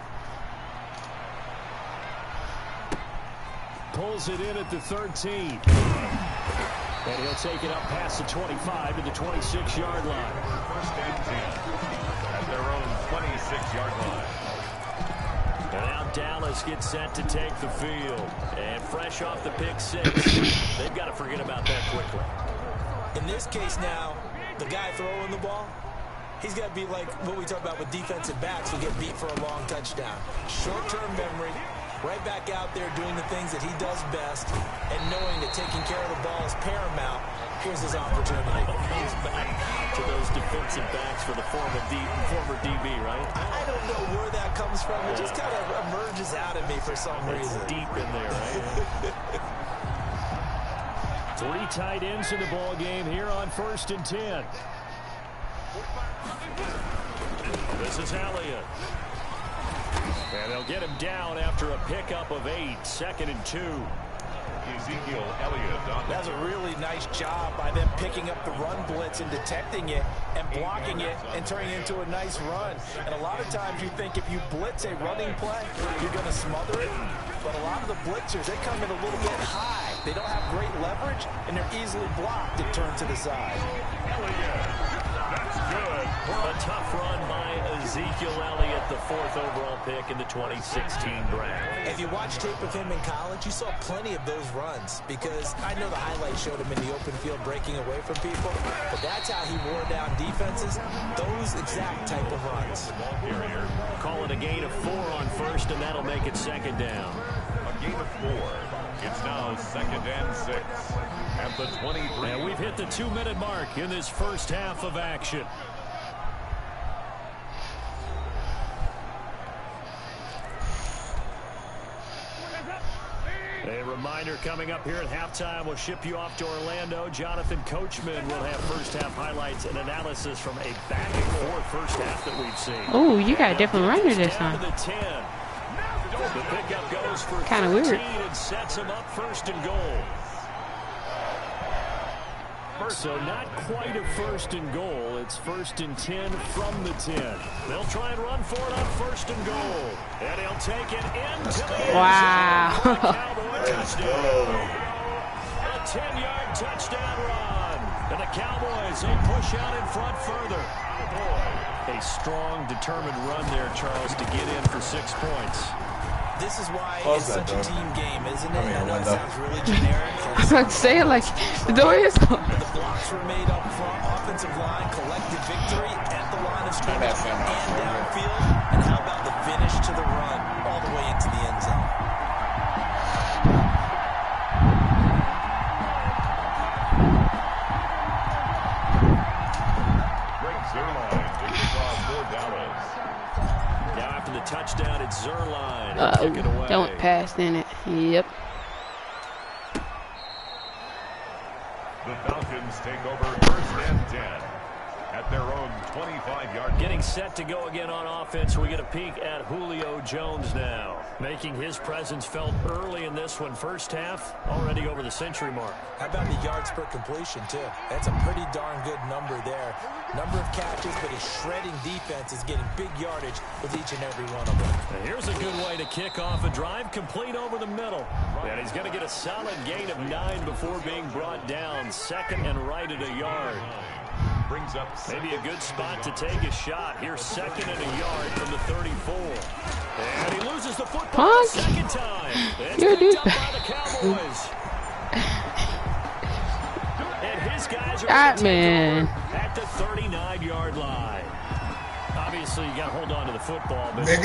[SPEAKER 4] Pulls it in at the 13. And he'll take it up past the 25 to the 26-yard line.
[SPEAKER 3] First and 10 at their own 26-yard line.
[SPEAKER 4] And now Dallas gets set to take the field. And fresh off the pick six, they've got to forget about that quickly.
[SPEAKER 6] In this case now, the guy throwing the ball, he's got to be like what we talk about with defensive backs who get beat for a long touchdown. Short-term memory, right back out there doing the things that he does best, and knowing that taking care of the ball is paramount. Here's his opportunity.
[SPEAKER 4] Comes back to those defensive backs for the former DB, right?
[SPEAKER 6] I don't know where that comes from. It just kind of emerges out of me for some reason.
[SPEAKER 4] Deep in there, right? 3 tight ends in the ball game here on 1st and 10. This is Elliott. And they'll get him down after a pickup of 8. 2nd and 2.
[SPEAKER 3] Ezekiel Elliott.
[SPEAKER 6] That's a really nice job by them picking up the run blitz and detecting it and blocking it and turning it into a nice run. And a lot of times you think if you blitz a running play, you're going to smother it. But a lot of the blitzers, they come in a little bit high. They don't have great leverage, and they're easily blocked and turned to the side.
[SPEAKER 3] That's good.
[SPEAKER 4] A tough run by Ezekiel Elliott, the 4th overall pick in the 2016 draft.
[SPEAKER 6] If you watch tape of him in college, you saw plenty of those runs because I know the highlights showed him in the open field breaking away from people, but that's how he wore down defenses, those exact type of runs.
[SPEAKER 4] Call it a gain of 4 on 1st, and that'll make it 2nd down.
[SPEAKER 3] A gain of 4. It's now 2nd and 6 at the 23.
[SPEAKER 4] And we've hit the 2-minute mark in this first half of action. A reminder coming up here at halftime, we'll ship you off to Orlando. Jonathan Coachman will have first half highlights and analysis from a back and forth first half that we've seen.
[SPEAKER 2] Oh, you got a different runner this time.
[SPEAKER 4] The pickup goes for
[SPEAKER 2] kind of weird.
[SPEAKER 4] And sets him up 1st and goal. So not quite a 1st and goal. It's 1st and 10 from the 10. They'll try and run for it on 1st and goal. And he'll take it into the end zone.
[SPEAKER 2] Wow.
[SPEAKER 5] Let's go.
[SPEAKER 4] A 10-yard touchdown run. And the Cowboys, they push out in front further. A strong, determined run there, Charles, to get in for 6 points.
[SPEAKER 6] This is why it's such a team game, isn't it? I know it sounds really generic.
[SPEAKER 2] I'm not saying like the door is closed.
[SPEAKER 6] The blocks were made up front, offensive line, collected victory at the line of scrimmage and downfield. And how about the finish to the run all the way into the end zone?
[SPEAKER 3] Greg Zerline takes off for Dallas.
[SPEAKER 4] Now after the touchdown, it's Zerline.
[SPEAKER 2] That went past in it. Yep.
[SPEAKER 3] The Falcons take over 1st and 10 at their own 25-yard line.
[SPEAKER 4] Getting set to go again on offense. We get a peek at Julio Jones now, making his presence felt early in this one. First half, already over the century mark.
[SPEAKER 6] How about the yards per completion, too? That's a pretty darn good number there. Number of catches, but his shredding defense is getting big yardage with each and every one of them.
[SPEAKER 4] And here's a good way to kick off a drive, complete over the middle. And he's going to get a solid gain of 9 before being brought down. 2nd and right at a yard.
[SPEAKER 3] Brings up
[SPEAKER 4] maybe a good spot to take a shot. Here's 2nd and a yard from the 34. And he loses the football the 2nd time. It's picked up by the Cowboys. And his guys are at the 39-yard line. Obviously, you got to hold on to the football, but the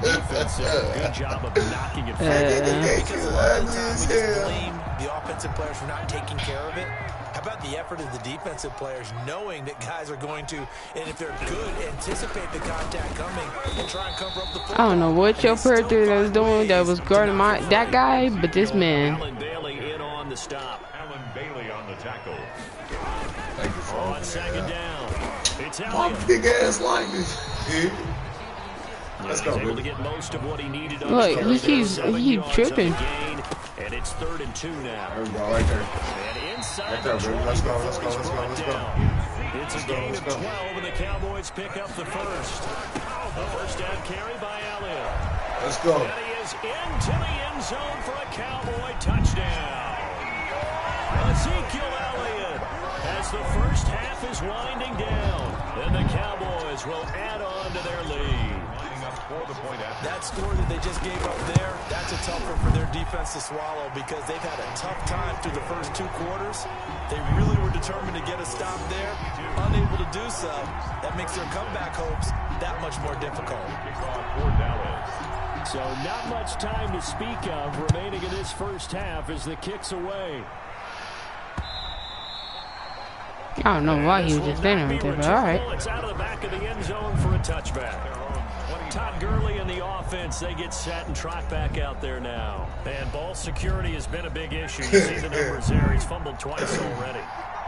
[SPEAKER 4] defense did a good job of knocking it forward.
[SPEAKER 6] Because a lot of the time we just blame the offensive players for not taking care of it. How about the effort of the defensive players knowing that guys are going to, and if they're good, anticipate the contact coming and try and cover up the football.
[SPEAKER 2] I don't know what your producer was doing that was guarding that guy, but this man.
[SPEAKER 4] Alan Bailey in on the stop.
[SPEAKER 3] Alan Bailey on the tackle.
[SPEAKER 5] Thank you for
[SPEAKER 4] On 2nd down. It's
[SPEAKER 5] my
[SPEAKER 4] Elliott.
[SPEAKER 5] big ass likeness. Let's go,
[SPEAKER 4] He's able to
[SPEAKER 5] baby.
[SPEAKER 4] get most of what he needed on
[SPEAKER 2] Look,
[SPEAKER 4] the
[SPEAKER 2] he tripping.
[SPEAKER 4] And it's 3rd and 2 now.
[SPEAKER 5] There we go, right there.
[SPEAKER 4] And inside
[SPEAKER 5] Right there,
[SPEAKER 4] the
[SPEAKER 5] baby.
[SPEAKER 4] 20,
[SPEAKER 5] Let's go,
[SPEAKER 4] before
[SPEAKER 5] let's go,
[SPEAKER 4] he's
[SPEAKER 5] let's go,
[SPEAKER 4] brought
[SPEAKER 5] let's go.
[SPEAKER 4] down. It's a gain
[SPEAKER 5] Let's
[SPEAKER 4] of
[SPEAKER 5] go.
[SPEAKER 4] 12, and the Cowboys pick up the first. A first down carry by Elliott.
[SPEAKER 5] Let's go.
[SPEAKER 4] And he is into the end zone for a Cowboy touchdown. Ezekiel Elliott, as the first half is winding down, and the Cowboys will add on to their lead.
[SPEAKER 3] for the point after.
[SPEAKER 6] That score that they just gave up there, that's a tough one for their defense to swallow because they've had a tough time through the first 2 quarters. They really were determined to get a stop there. Unable to do so, that makes their comeback hopes that much more difficult.
[SPEAKER 4] So not much time to speak of remaining in this first half as the kick's away.
[SPEAKER 2] I don't know why he was just standing right there, but all right.
[SPEAKER 4] It's out of the back of the end zone for a touchback. Todd Gurley and the offense, they get set and trot back out there now. And ball security has been a big issue. You see the numbers there. He's fumbled twice already.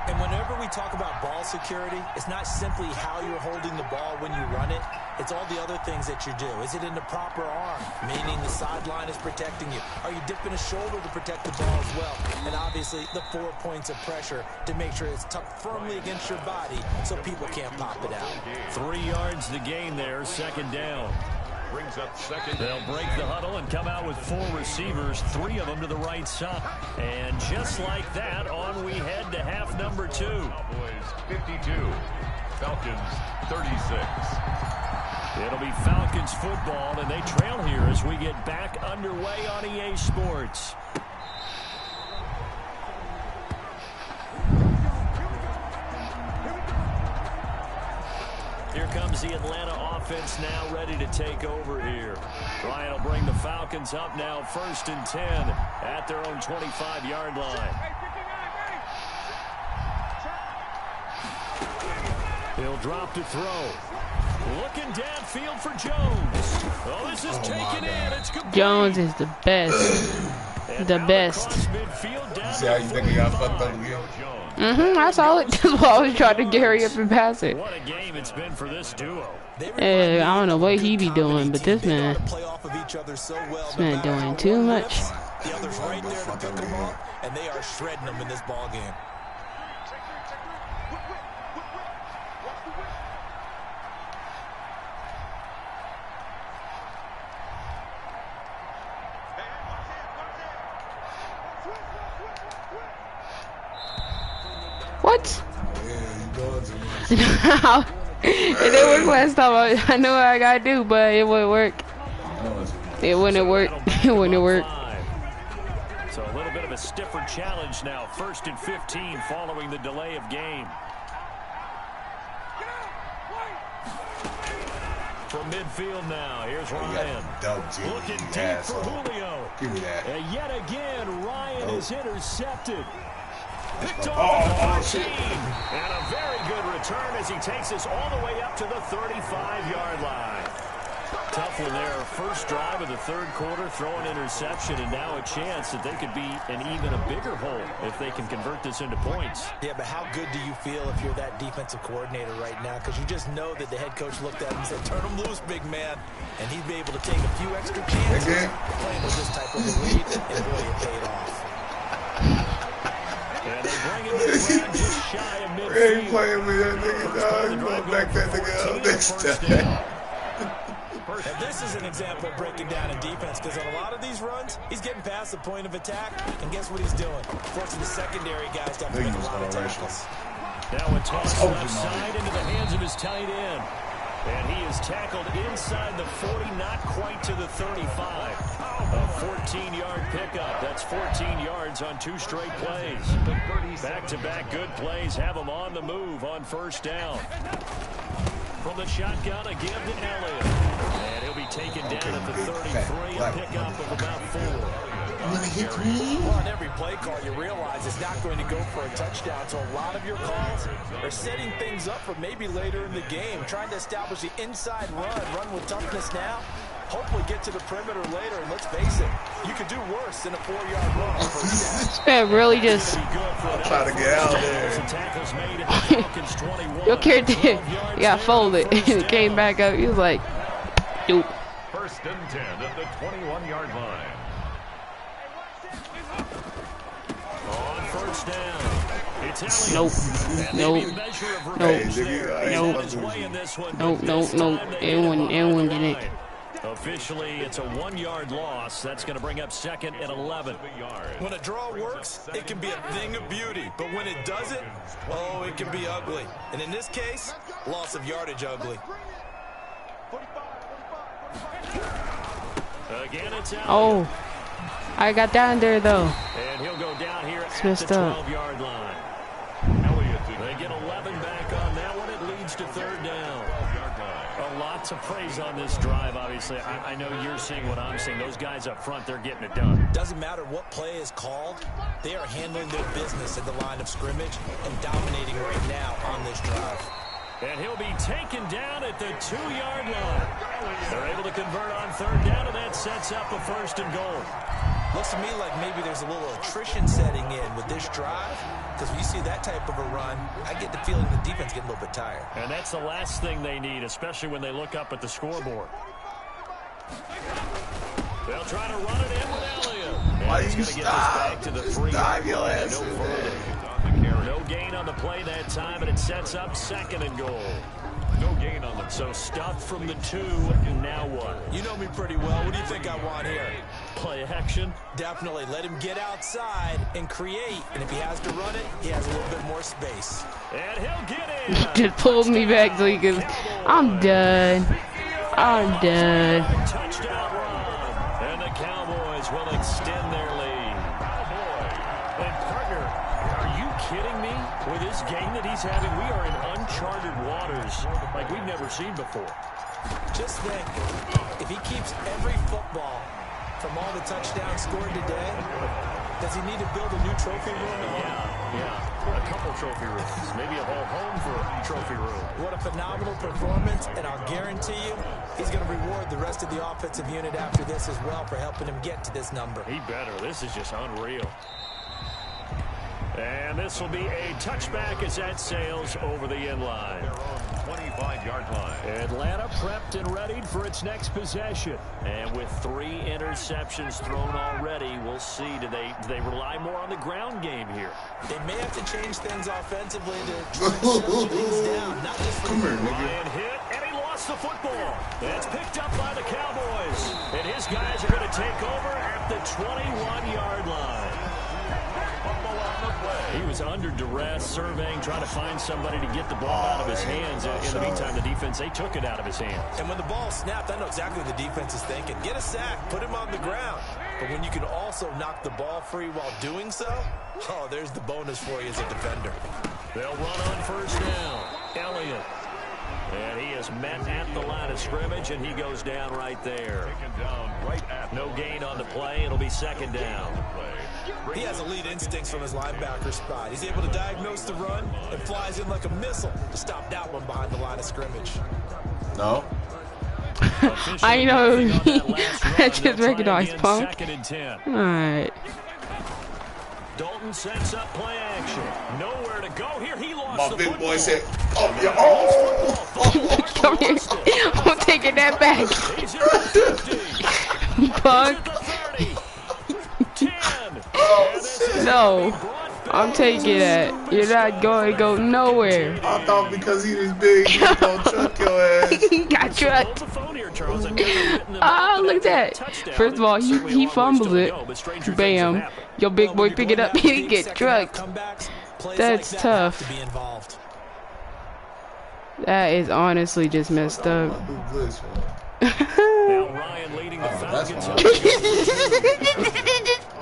[SPEAKER 6] And whenever we talk about ball security, it's not simply how you're holding the ball when you run it. It's all the other things that you do. Is it in the proper arm, meaning the sideline is protecting you? Are you dipping a shoulder to protect the ball as well? And obviously, the 4 points of pressure to make sure it's tucked firmly against your body so people can't pop it out.
[SPEAKER 4] 3 yards to gain there, second down.
[SPEAKER 3] Brings up second.
[SPEAKER 4] They'll break the huddle and come out with 4 receivers, 3 of them to the right side. And just like that, on we head to half number 2.
[SPEAKER 3] Cowboys 52, Falcons 36.
[SPEAKER 4] It'll be Falcons football, and they trail here as we get back underway on EA Sports. Here comes the Atlanta offense now ready to take over here. Ryan will bring the Falcons up now, 1st and 10 at their own 25-yard line. He'll drop to throw. Looking downfield for Jones. Oh, this is taken in. It's complete.
[SPEAKER 2] Jones is the best. The best.
[SPEAKER 5] See how you think he got fucked up again?
[SPEAKER 2] I saw it. That's why I was trying to get hurry up and pass it.
[SPEAKER 4] What a game it's been for this duo.
[SPEAKER 2] Hey, I don't know what he be doing, but this man doing too much.
[SPEAKER 6] The others right there to pick them up, and they are shredding them in this ball game.
[SPEAKER 2] What?
[SPEAKER 5] Yeah, you doing too much.
[SPEAKER 2] It didn't work last time. I know what I gotta do, but it wouldn't work. It wouldn't work. It wouldn't work.
[SPEAKER 4] So a little bit of a stiffer challenge now. 1st and 15 following the delay of game. From midfield now, here's Ryan. Looking deep for Julio.
[SPEAKER 5] Give me that.
[SPEAKER 4] And yet again, Ryan is intercepted. Picked off the 13. And a very good return as he takes us all the way up to the 35-yard line. Tough one there. First drive of the 3rd quarter, throw an interception, and now a chance that they could be in even a bigger hole if they can convert this into points.
[SPEAKER 6] Yeah, but how good do you feel if you're that defensive coordinator right now? Because you just know that the head coach looked at him and said, turn him loose, big man. And he'd be able to take a few extra chances playing with this type of a lead, and boy, it paid off.
[SPEAKER 4] And they bring him to the ground just shy of midfield.
[SPEAKER 5] Hey, playing with that nigga, dog. You gonna back that nigga up next time.
[SPEAKER 6] And this is an example of breaking down in defense, because on a lot of these runs, he's getting past the point of attack, and guess what he's doing? Forcing the secondary guys to have to make a lot of tackles.
[SPEAKER 4] Now a toss left side into the hands of his tight end. And he is tackled inside the 40, not quite to the 35. A 14-yard pickup. That's 14 yards on 2 straight plays. Back-to-back good plays have him on the move on 1st down. From the shotgun, a give to Elliott. And he'll be taken down at the 33, a pickup of about 4.
[SPEAKER 6] Well, on every play call, you realize it's not going to go for a touchdown, so a lot of your calls are setting things up for maybe later in the game, trying to establish the inside run with toughness now, hopefully get to the perimeter later, and let's face it, you could do worse than a 4-yard run on first down.
[SPEAKER 2] This man really just...
[SPEAKER 5] I'm trying to get out there.
[SPEAKER 2] Your character, he got folded, and it came back up. He was like, nope.
[SPEAKER 3] 1st and 10 at the 21-yard line.
[SPEAKER 4] On 1st down, it's
[SPEAKER 2] Nope. Nope. Everyone did it.
[SPEAKER 4] Officially, it's a 1-yard loss. That's going to bring up 2nd and 11.
[SPEAKER 6] When a draw works, it can be a thing of beauty. But when it doesn't, oh, it can be ugly. And in this case, loss of yardage ugly.
[SPEAKER 4] Again, it's out.
[SPEAKER 2] Oh, I got down there though.
[SPEAKER 4] And he'll go down here at
[SPEAKER 2] messed
[SPEAKER 4] the
[SPEAKER 2] up.
[SPEAKER 4] 12-yard line. They get 11 back on that one. It leads to third down. Lots of praise on this drive, obviously. I know you're seeing what I'm seeing. Those guys up front, they're getting it done.
[SPEAKER 6] Doesn't matter what play is called. They are handling their business at the line of scrimmage and dominating right now on this drive.
[SPEAKER 4] And he'll be taken down at the 2-yard line. They're able to convert on third down, and that sets up a first and goal.
[SPEAKER 6] Looks to me like maybe there's a little attrition setting in with this drive, because when you see that type of a run, I get the feeling the defense getting a little bit tired.
[SPEAKER 4] And that's the last thing they need, especially when they look up at the scoreboard. They'll try to run it in with Elliott.
[SPEAKER 5] Why
[SPEAKER 4] And
[SPEAKER 5] you
[SPEAKER 4] he's going to get this back to the 3.
[SPEAKER 5] dive your ass
[SPEAKER 4] No
[SPEAKER 5] in
[SPEAKER 4] further.
[SPEAKER 5] there.
[SPEAKER 4] No gain on the play that time, and it sets up second and goal.
[SPEAKER 3] No gain on the
[SPEAKER 4] So stuffed from the 2, now what?
[SPEAKER 6] You know me pretty well. What do you think I want here?
[SPEAKER 4] Play action.
[SPEAKER 6] Definitely let him get outside and create. And if he has to run it, he has a little bit more space.
[SPEAKER 4] And he'll get in.
[SPEAKER 2] Just pulled me back so you can. I'm done. I'm done.
[SPEAKER 4] Touchdown run. And the Cowboys will extend their lead. And partner, are you kidding me? With this game that he's having, we are in uncharted waters like we've never seen before.
[SPEAKER 6] Just think, if he keeps every football from all the touchdowns scored today, does he need to build a new trophy room?
[SPEAKER 4] Yeah. A couple trophy rooms. Maybe a whole home for a trophy room.
[SPEAKER 6] What a phenomenal performance, and I'll guarantee you he's going to reward the rest of the offensive unit after this as well for helping him get to this number.
[SPEAKER 4] He better. This is just unreal. And this will be a touchback as that sails over the end line.
[SPEAKER 3] 25-yard line.
[SPEAKER 4] Atlanta prepped and readied for its next possession. And with 3 interceptions thrown already, we'll see. Do they rely more on the ground game here?
[SPEAKER 6] They may have to change things offensively to try to shut things down. Not just
[SPEAKER 5] Come here, nigga.
[SPEAKER 4] Ryan hit, and he lost the football. That's picked up by the Cowboys. And his guys are going to take over at the 21-yard line. He was under duress, surveying, trying to find somebody to get the ball out of his hands. In the meantime, the defense, they took it out of his hands.
[SPEAKER 6] And when the ball snapped, I know exactly what the defense is thinking. Get a sack, put him on the ground. But when you can also knock the ball free while doing so, oh, there's the bonus for you as a defender.
[SPEAKER 4] They'll run on first down. Elliott. And he is met at the line of scrimmage, and he goes down right there. No gain on the play. It'll be second down.
[SPEAKER 6] He has elite instincts from his linebacker spot. He's able to diagnose the run and flies in like a missile to stop that one behind the line of scrimmage.
[SPEAKER 5] No.
[SPEAKER 2] I know. I just recognized punk.
[SPEAKER 4] Second and 10.
[SPEAKER 2] All right.
[SPEAKER 4] Dalton sets up play action. Nowhere to go here. He lost
[SPEAKER 5] My
[SPEAKER 4] the
[SPEAKER 5] big
[SPEAKER 4] football.
[SPEAKER 5] boy said, "Oh yeah, oh."
[SPEAKER 2] Come here. I'm taking that back.
[SPEAKER 4] He's at the 50.
[SPEAKER 2] Punk.
[SPEAKER 4] He's at the 30. 10. And this is
[SPEAKER 2] No.
[SPEAKER 4] brought back.
[SPEAKER 2] I'm taking that. You're not going to go nowhere.
[SPEAKER 5] I thought because he was big, he was gonna chuck your ass.
[SPEAKER 2] He got
[SPEAKER 4] Hold
[SPEAKER 2] trucked.
[SPEAKER 4] the phone here, Charles. I've never written them
[SPEAKER 2] Oh,
[SPEAKER 4] up,
[SPEAKER 2] look at
[SPEAKER 4] but
[SPEAKER 2] that.
[SPEAKER 4] touchdown.
[SPEAKER 2] First of all,
[SPEAKER 4] It's certainly a
[SPEAKER 2] he
[SPEAKER 4] long ways
[SPEAKER 2] fumbled
[SPEAKER 4] still to
[SPEAKER 2] it.
[SPEAKER 4] go, but stranger things
[SPEAKER 2] Bam.
[SPEAKER 4] have happened.
[SPEAKER 2] Your big
[SPEAKER 6] Well,
[SPEAKER 2] boy
[SPEAKER 6] when
[SPEAKER 2] pick
[SPEAKER 6] you're
[SPEAKER 2] it up.
[SPEAKER 6] going
[SPEAKER 2] He
[SPEAKER 6] after
[SPEAKER 2] get
[SPEAKER 6] big
[SPEAKER 2] trucked.
[SPEAKER 6] second half comebacks, plays
[SPEAKER 2] That's
[SPEAKER 6] like that have
[SPEAKER 2] tough.
[SPEAKER 6] to be involved.
[SPEAKER 2] That is honestly just messed up.
[SPEAKER 5] Who glitched, man?
[SPEAKER 4] Now Ryan leading the
[SPEAKER 5] that's
[SPEAKER 4] Falcons.
[SPEAKER 5] fine.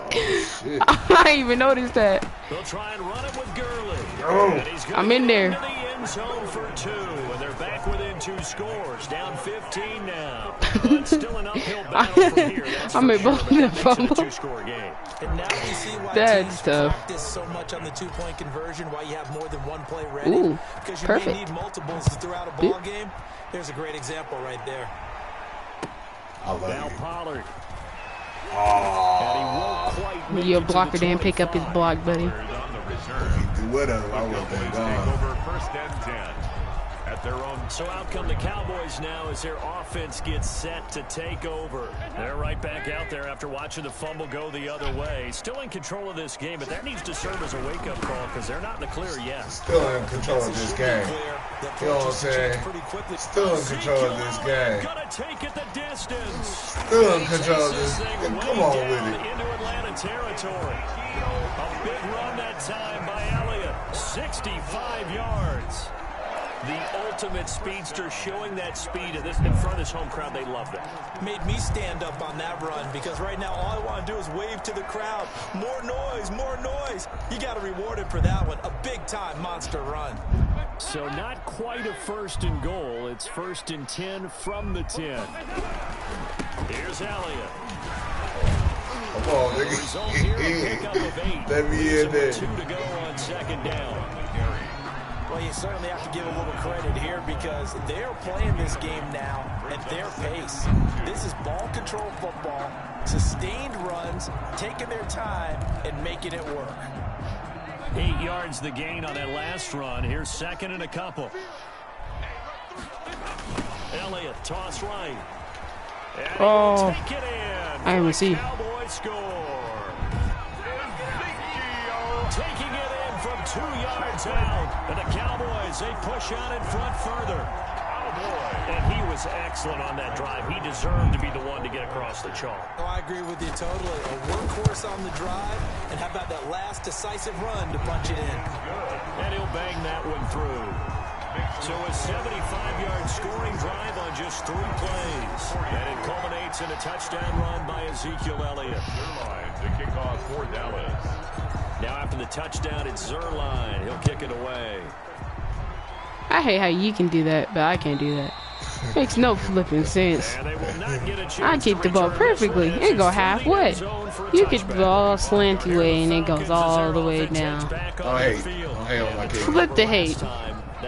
[SPEAKER 5] Oh shit.
[SPEAKER 2] I didn't even notice that.
[SPEAKER 4] They'll try and run it with Gurley.
[SPEAKER 5] Oh.
[SPEAKER 4] And he's gonna
[SPEAKER 2] I'm in
[SPEAKER 4] get
[SPEAKER 2] there.
[SPEAKER 4] into the end zone for 2, and they're back within 2 scores. Down 15 now. But still an uphill battle from here. That's
[SPEAKER 2] I'm
[SPEAKER 4] for
[SPEAKER 2] in both
[SPEAKER 4] sure,
[SPEAKER 2] of them
[SPEAKER 4] but that makes it a
[SPEAKER 2] fumbles.
[SPEAKER 4] 2-score game.
[SPEAKER 6] And now we see why
[SPEAKER 2] That's
[SPEAKER 6] teams
[SPEAKER 2] tough.
[SPEAKER 6] practice so much on the 2-point conversion, why you have more than one play ready.
[SPEAKER 2] Ooh,
[SPEAKER 6] because you
[SPEAKER 2] perfect.
[SPEAKER 6] may need multiples throughout a ball game. There's a great example right there.
[SPEAKER 5] I love
[SPEAKER 4] Now
[SPEAKER 5] you.
[SPEAKER 4] Pollard.
[SPEAKER 5] Oh.
[SPEAKER 4] And he won't quite make
[SPEAKER 2] Your
[SPEAKER 4] it to
[SPEAKER 2] blocker
[SPEAKER 4] the
[SPEAKER 2] didn't pick up his
[SPEAKER 4] 25.
[SPEAKER 2] block, buddy.
[SPEAKER 3] On the return.
[SPEAKER 5] If he would have, I would have been gone.
[SPEAKER 3] Over first and 10 at their own.
[SPEAKER 4] So out come the Cowboys now as their offense gets set to take over. They're right back out there after watching the fumble go the other way. Still in control of this game, but that needs to serve as a wake-up call because they're not in the clear yet.
[SPEAKER 5] Still in control of this game. You know what I'm saying? Still in control of this game.
[SPEAKER 4] Gonna take it the distance.
[SPEAKER 5] Still in control of this.
[SPEAKER 4] Thing way
[SPEAKER 5] Come on
[SPEAKER 4] down
[SPEAKER 5] with it.
[SPEAKER 4] into Atlanta territory. A big run that time by Elliott. 65 yards. The ultimate speedster, showing that speed in front of this home crowd. They love that.
[SPEAKER 6] Made me stand up on that run because right now all I want to do is wave to the crowd. More noise, more noise. You got to reward him for that one. A big-time monster run.
[SPEAKER 4] So not quite a 1st and goal. It's 1st and 10 from the 10. Here's Elliott.
[SPEAKER 5] Come on, nigga. Let me in there.
[SPEAKER 4] 2 to go on 2nd down.
[SPEAKER 6] Well, you certainly have to give a little credit here because they're playing this game now at their pace. This is ball control football, sustained runs, taking their time, and making it work.
[SPEAKER 4] 8 yards the gain on that last run. Here's 2nd and a couple. Elliott, toss right. And
[SPEAKER 2] oh,
[SPEAKER 4] take it in.
[SPEAKER 2] I didn't see.
[SPEAKER 4] Cowboys score. Taking it in from 2 yards out. And the Cowboys, they push out in front further. And he was excellent on that drive. He deserved to be the one to get across the chalk.
[SPEAKER 6] Oh, I agree with you totally. A workhorse on the drive, and how about that last decisive run to punch it in?
[SPEAKER 4] And he'll bang that one through. So a 75-yard scoring drive on just 3 plays. And it culminates in a touchdown run by Ezekiel Elliott.
[SPEAKER 3] To kick off for Dallas.
[SPEAKER 4] Now after the touchdown, it's Zerline. He'll kick it away.
[SPEAKER 2] I hate how you can do that, but I can't do that. Makes no flipping sense. I kick the ball perfectly. It go halfway. You kick the ball slanty way and it goes all the way down.
[SPEAKER 5] Don't hate on my kicker.
[SPEAKER 2] Flip the hate.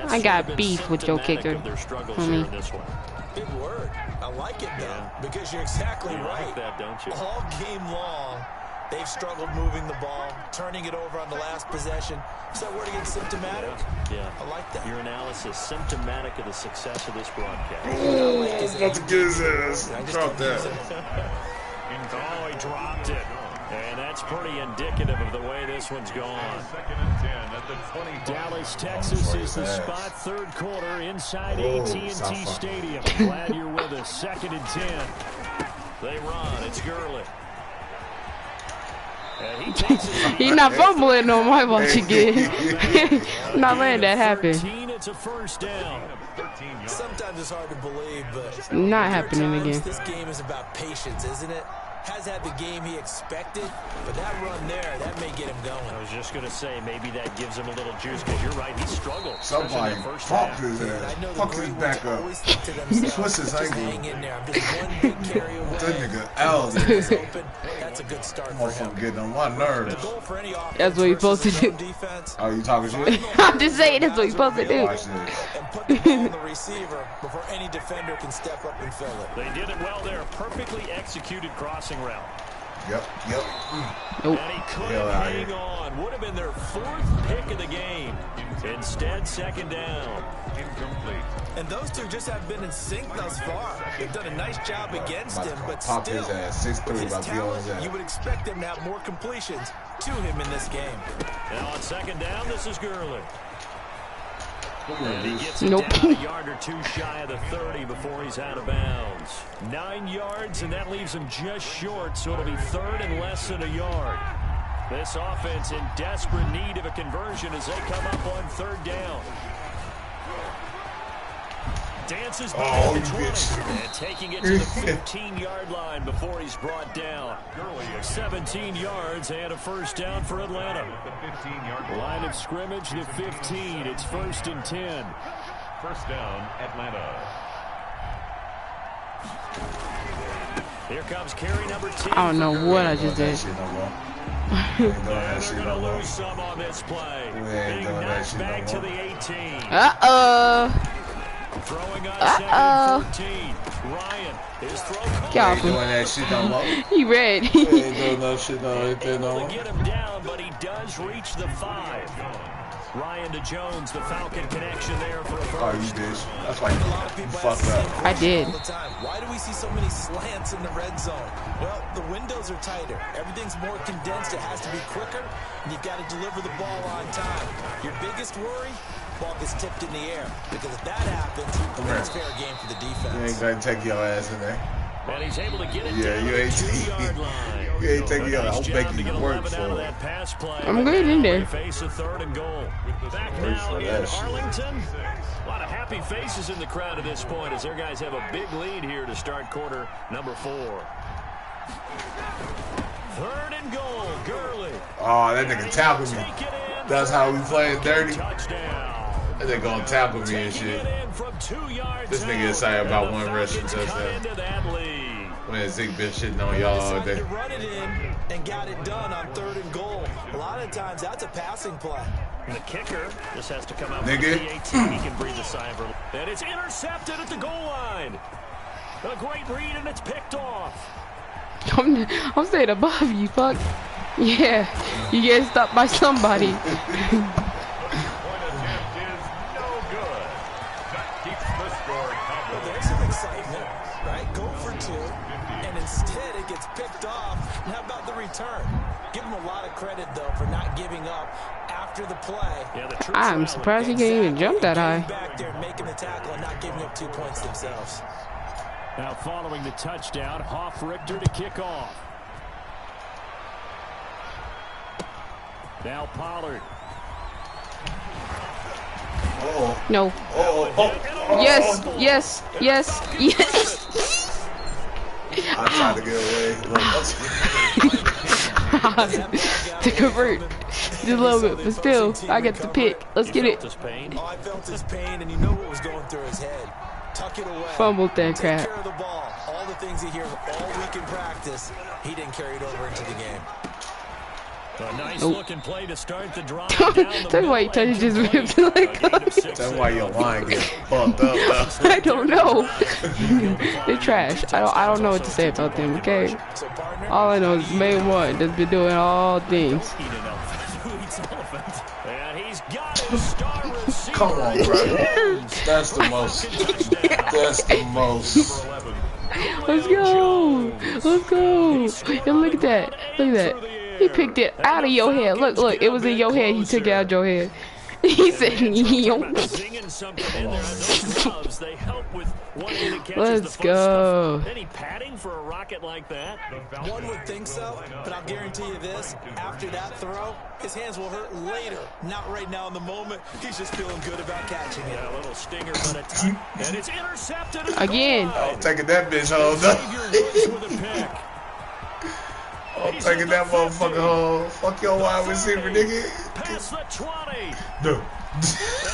[SPEAKER 2] I got beef with your kicker.
[SPEAKER 6] Big word. I like it though, because you're exactly right.
[SPEAKER 4] Like that, don't you?
[SPEAKER 6] All game long, they've struggled moving the ball, turning it over on the last possession. Is that word again symptomatic?
[SPEAKER 4] Yeah.
[SPEAKER 6] I like that.
[SPEAKER 4] Your analysis symptomatic of the success of this broadcast.
[SPEAKER 5] Ooh, about to get his ass. Drop that.
[SPEAKER 4] Oh, he dropped it. And that's pretty indicative of the way this one's gone.
[SPEAKER 3] 2nd and 10 at the 20.
[SPEAKER 4] Dallas, Texas is the spot. 3rd quarter inside AT&T Stadium. Glad you're with us. 2nd and 10. They run. It's Gurley.
[SPEAKER 2] He's not fumbling on my watch again. Not letting that happen.
[SPEAKER 4] It's a 1st down.
[SPEAKER 6] Sometimes it's hard to believe, but
[SPEAKER 2] not happening again.
[SPEAKER 6] This game is about patience, isn't it? Has had the game he expected, but that run there, that may get him going.
[SPEAKER 4] I was just going to say, maybe that gives him a little juice, because you're right, he struggled.
[SPEAKER 5] Somebody fuck his ass. Fuck his back up. Twist his ankle. That nigga out there.
[SPEAKER 6] That's a good start
[SPEAKER 5] for him. Getting on my nerves.
[SPEAKER 2] That's what you're supposed to do.
[SPEAKER 5] Oh, you talking shit?
[SPEAKER 2] I'm just saying that's what you're supposed to do.
[SPEAKER 6] And put the ball on the receiver before any defender can step up and fill it.
[SPEAKER 4] They did it well there. Perfectly executed crossing route.
[SPEAKER 5] Yep.
[SPEAKER 2] Nope.
[SPEAKER 4] And he couldn't hang on. Would have been their 4th pick of the game. Instead, 2nd down.
[SPEAKER 3] Incomplete.
[SPEAKER 6] And those two just have been in sync thus far. They've done a nice job against him, but
[SPEAKER 5] pop
[SPEAKER 6] still,
[SPEAKER 5] his ass. 6'3",
[SPEAKER 6] with his
[SPEAKER 5] about to be on his
[SPEAKER 6] talent,
[SPEAKER 5] ass.
[SPEAKER 6] you would expect him to have more completions to him in this game.
[SPEAKER 4] Now on 2nd down, this is Gurley. And he gets
[SPEAKER 2] Nope.
[SPEAKER 4] it down a yard or 2 shy of the 30 before he's out of bounds. 9 yards, and that leaves him just short, so it'll be 3rd and less than a yard. This offense in desperate need of a conversion as they come up on 3rd down. Dances by the 20 and taking it to the 15-yard line before he's brought down. 17 yards and a 1st down for Atlanta. Line of scrimmage, the 15. It's 1st and 10.
[SPEAKER 3] 1st down, Atlanta.
[SPEAKER 4] Here comes carry number 10.
[SPEAKER 2] I don't know what I just did.
[SPEAKER 4] They're going to lose some on this play. Being knocked back to the 18. Throwing on 2nd and 14. Ryan, his throw.
[SPEAKER 2] Get off
[SPEAKER 5] doing that shit no more.
[SPEAKER 2] He red.
[SPEAKER 5] He ain't doing no shit no more.
[SPEAKER 4] Get him down, but he does reach the 5. Ryan to Jones, the Falcon connection there for a first.
[SPEAKER 5] Oh, you bitch. That's why you fucked up.
[SPEAKER 2] I did.
[SPEAKER 6] Why do we see so many slants in the red zone? Well, the windows are tighter. Everything's more condensed. It has to be quicker, and you've got to deliver the ball on time. Your biggest worry? Ball gets tipped in the air, because if that happens, it's fair game for the defense.
[SPEAKER 5] You ain't gonna take your ass in there.
[SPEAKER 4] And he's able to get it
[SPEAKER 5] Yeah,
[SPEAKER 4] down
[SPEAKER 5] you
[SPEAKER 4] to
[SPEAKER 5] ain't
[SPEAKER 4] the 2-yard line.
[SPEAKER 5] you ain't taking your
[SPEAKER 4] Nice
[SPEAKER 5] I'm
[SPEAKER 4] job
[SPEAKER 5] making
[SPEAKER 4] to get
[SPEAKER 5] you work
[SPEAKER 4] 11
[SPEAKER 5] for
[SPEAKER 4] out of
[SPEAKER 5] it.
[SPEAKER 4] that pass play.
[SPEAKER 2] I'm good in there.
[SPEAKER 4] They face a 3rd and goal. Back
[SPEAKER 5] Work
[SPEAKER 4] now
[SPEAKER 5] for
[SPEAKER 4] in
[SPEAKER 5] that shit.
[SPEAKER 4] Arlington. A lot of happy faces in the crowd at this point as their guys have a big lead here to start quarter number 4. 3rd and goal, Gurley.
[SPEAKER 5] Oh, that nigga tackled me.
[SPEAKER 4] Take it in.
[SPEAKER 5] That's how we playing dirty.
[SPEAKER 4] Touchdown.
[SPEAKER 5] That nigga gonna tackle me and shit. This nigga excited about one rushing touchdown. When Zeke been shitting on y'all all day.
[SPEAKER 6] To run it in and got it done on 3rd and goal. A lot of times that's a passing play.
[SPEAKER 4] And the kicker just has to come out
[SPEAKER 5] Nigga.
[SPEAKER 4] from the 18. He can breathe a sigh of relief. And it's intercepted at the goal line. A great read, and it's picked off.
[SPEAKER 2] I'm staying above you, fuck. Yeah, you get stopped by somebody.
[SPEAKER 3] Point attempt is no good. That keeps the score
[SPEAKER 6] Well,
[SPEAKER 3] comfortable.
[SPEAKER 6] there's some excitement, right? Go for 2, and instead it gets picked off. And how about the return? Give him a lot of credit, though, for not giving up after the play.
[SPEAKER 4] Yeah, the troops
[SPEAKER 2] I'm
[SPEAKER 4] rallied.
[SPEAKER 2] surprised he can't even jump that high.
[SPEAKER 6] Getting back there, making the tackle, and not giving up 2 points themselves.
[SPEAKER 4] Now following the touchdown, Hoff-Richter to kick off. Now Pollard.
[SPEAKER 5] Oh,
[SPEAKER 2] No.
[SPEAKER 5] oh, oh.
[SPEAKER 2] Yes, yes, yes, yes.
[SPEAKER 5] I tried to get away.
[SPEAKER 2] To convert just a little bit, but still, I get the pick. Let's get it.
[SPEAKER 4] His pain.
[SPEAKER 6] Oh, I felt his pain, and you know what was going through his head. Tuck it away.
[SPEAKER 2] Fumbled that
[SPEAKER 6] Take
[SPEAKER 2] crap.
[SPEAKER 6] care of the ball. All the things he hears all week in practice, he didn't carry it over into the game.
[SPEAKER 4] A nice
[SPEAKER 2] Nope.
[SPEAKER 4] looking play to start the drive. down the
[SPEAKER 2] Tell me why you
[SPEAKER 4] middle
[SPEAKER 2] touched his
[SPEAKER 4] and
[SPEAKER 2] ribs
[SPEAKER 4] complete.
[SPEAKER 2] like
[SPEAKER 4] A gain of
[SPEAKER 2] that.
[SPEAKER 4] 6
[SPEAKER 5] That's why your line gets fucked up.
[SPEAKER 2] I don't know. They're trash. I don't know what to say about them, okay?
[SPEAKER 6] So, partner,
[SPEAKER 2] All I know is main one that's been doing all things.
[SPEAKER 4] Eat an elephant. Who eats elephant? And he's got his star receiver.
[SPEAKER 5] Come on, bro. That's the most. That's the most.
[SPEAKER 2] Let's go. Let's go. And look at that. Look at that. He picked it out of your head. Look, look. It was in your head. He took it out of your head. He said, "Yonk."
[SPEAKER 4] Zinging something in there. Those gloves, they help with one that catches the
[SPEAKER 2] Let's
[SPEAKER 4] first
[SPEAKER 2] go.
[SPEAKER 4] stuff. Any padding for a rocket like that?
[SPEAKER 6] one would think so, but I'll guarantee you this. After that throw, his hands will hurt later. Not right now in the moment. He's just feeling good about catching it.
[SPEAKER 4] Yeah, a little stinger, but a touch. And it's intercepted. at the
[SPEAKER 2] Again.
[SPEAKER 4] goal line.
[SPEAKER 5] I'm taking that bitch home.
[SPEAKER 4] Xavier Woods with a pick.
[SPEAKER 5] I'm taking that motherfucker home. Fuck your wide receiver, nigga.
[SPEAKER 4] Past the 20.
[SPEAKER 5] No.
[SPEAKER 4] And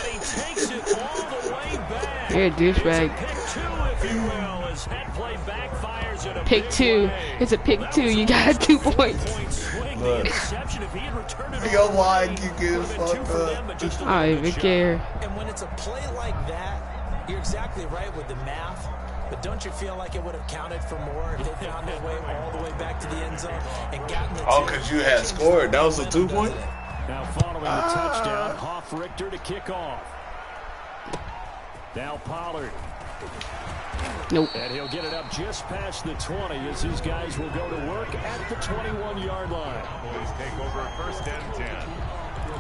[SPEAKER 4] he takes it all the way back.
[SPEAKER 2] You're a douchebag.
[SPEAKER 4] Pick 2, if you will, as head play backfires at a
[SPEAKER 2] Pick
[SPEAKER 4] big
[SPEAKER 2] 2.
[SPEAKER 4] play.
[SPEAKER 2] It's a pick 2. You got 2 points.
[SPEAKER 4] Point swing. The
[SPEAKER 5] Look.
[SPEAKER 4] interception, if he had returned it
[SPEAKER 5] Your
[SPEAKER 4] over,
[SPEAKER 5] line keep getting
[SPEAKER 4] would've been 2
[SPEAKER 5] fucked
[SPEAKER 4] for them,
[SPEAKER 5] up.
[SPEAKER 4] but just a
[SPEAKER 2] I don't
[SPEAKER 4] little
[SPEAKER 2] even
[SPEAKER 4] bit shy.
[SPEAKER 2] care.
[SPEAKER 6] And when it's a play like that, you're exactly right with the math. But don't you feel like it would have counted for more if they found their way all the way back to the end zone and gotten the
[SPEAKER 5] Oh,
[SPEAKER 6] two?
[SPEAKER 5] because you had scored. That was a 2-point?
[SPEAKER 4] Now following the touchdown, Hoff-Richter to kick off. Now Pollard.
[SPEAKER 2] Nope.
[SPEAKER 4] And he'll get it up just past the 20 as these guys will go to work at the 21-yard line.
[SPEAKER 3] Cowboys take over 1st and 10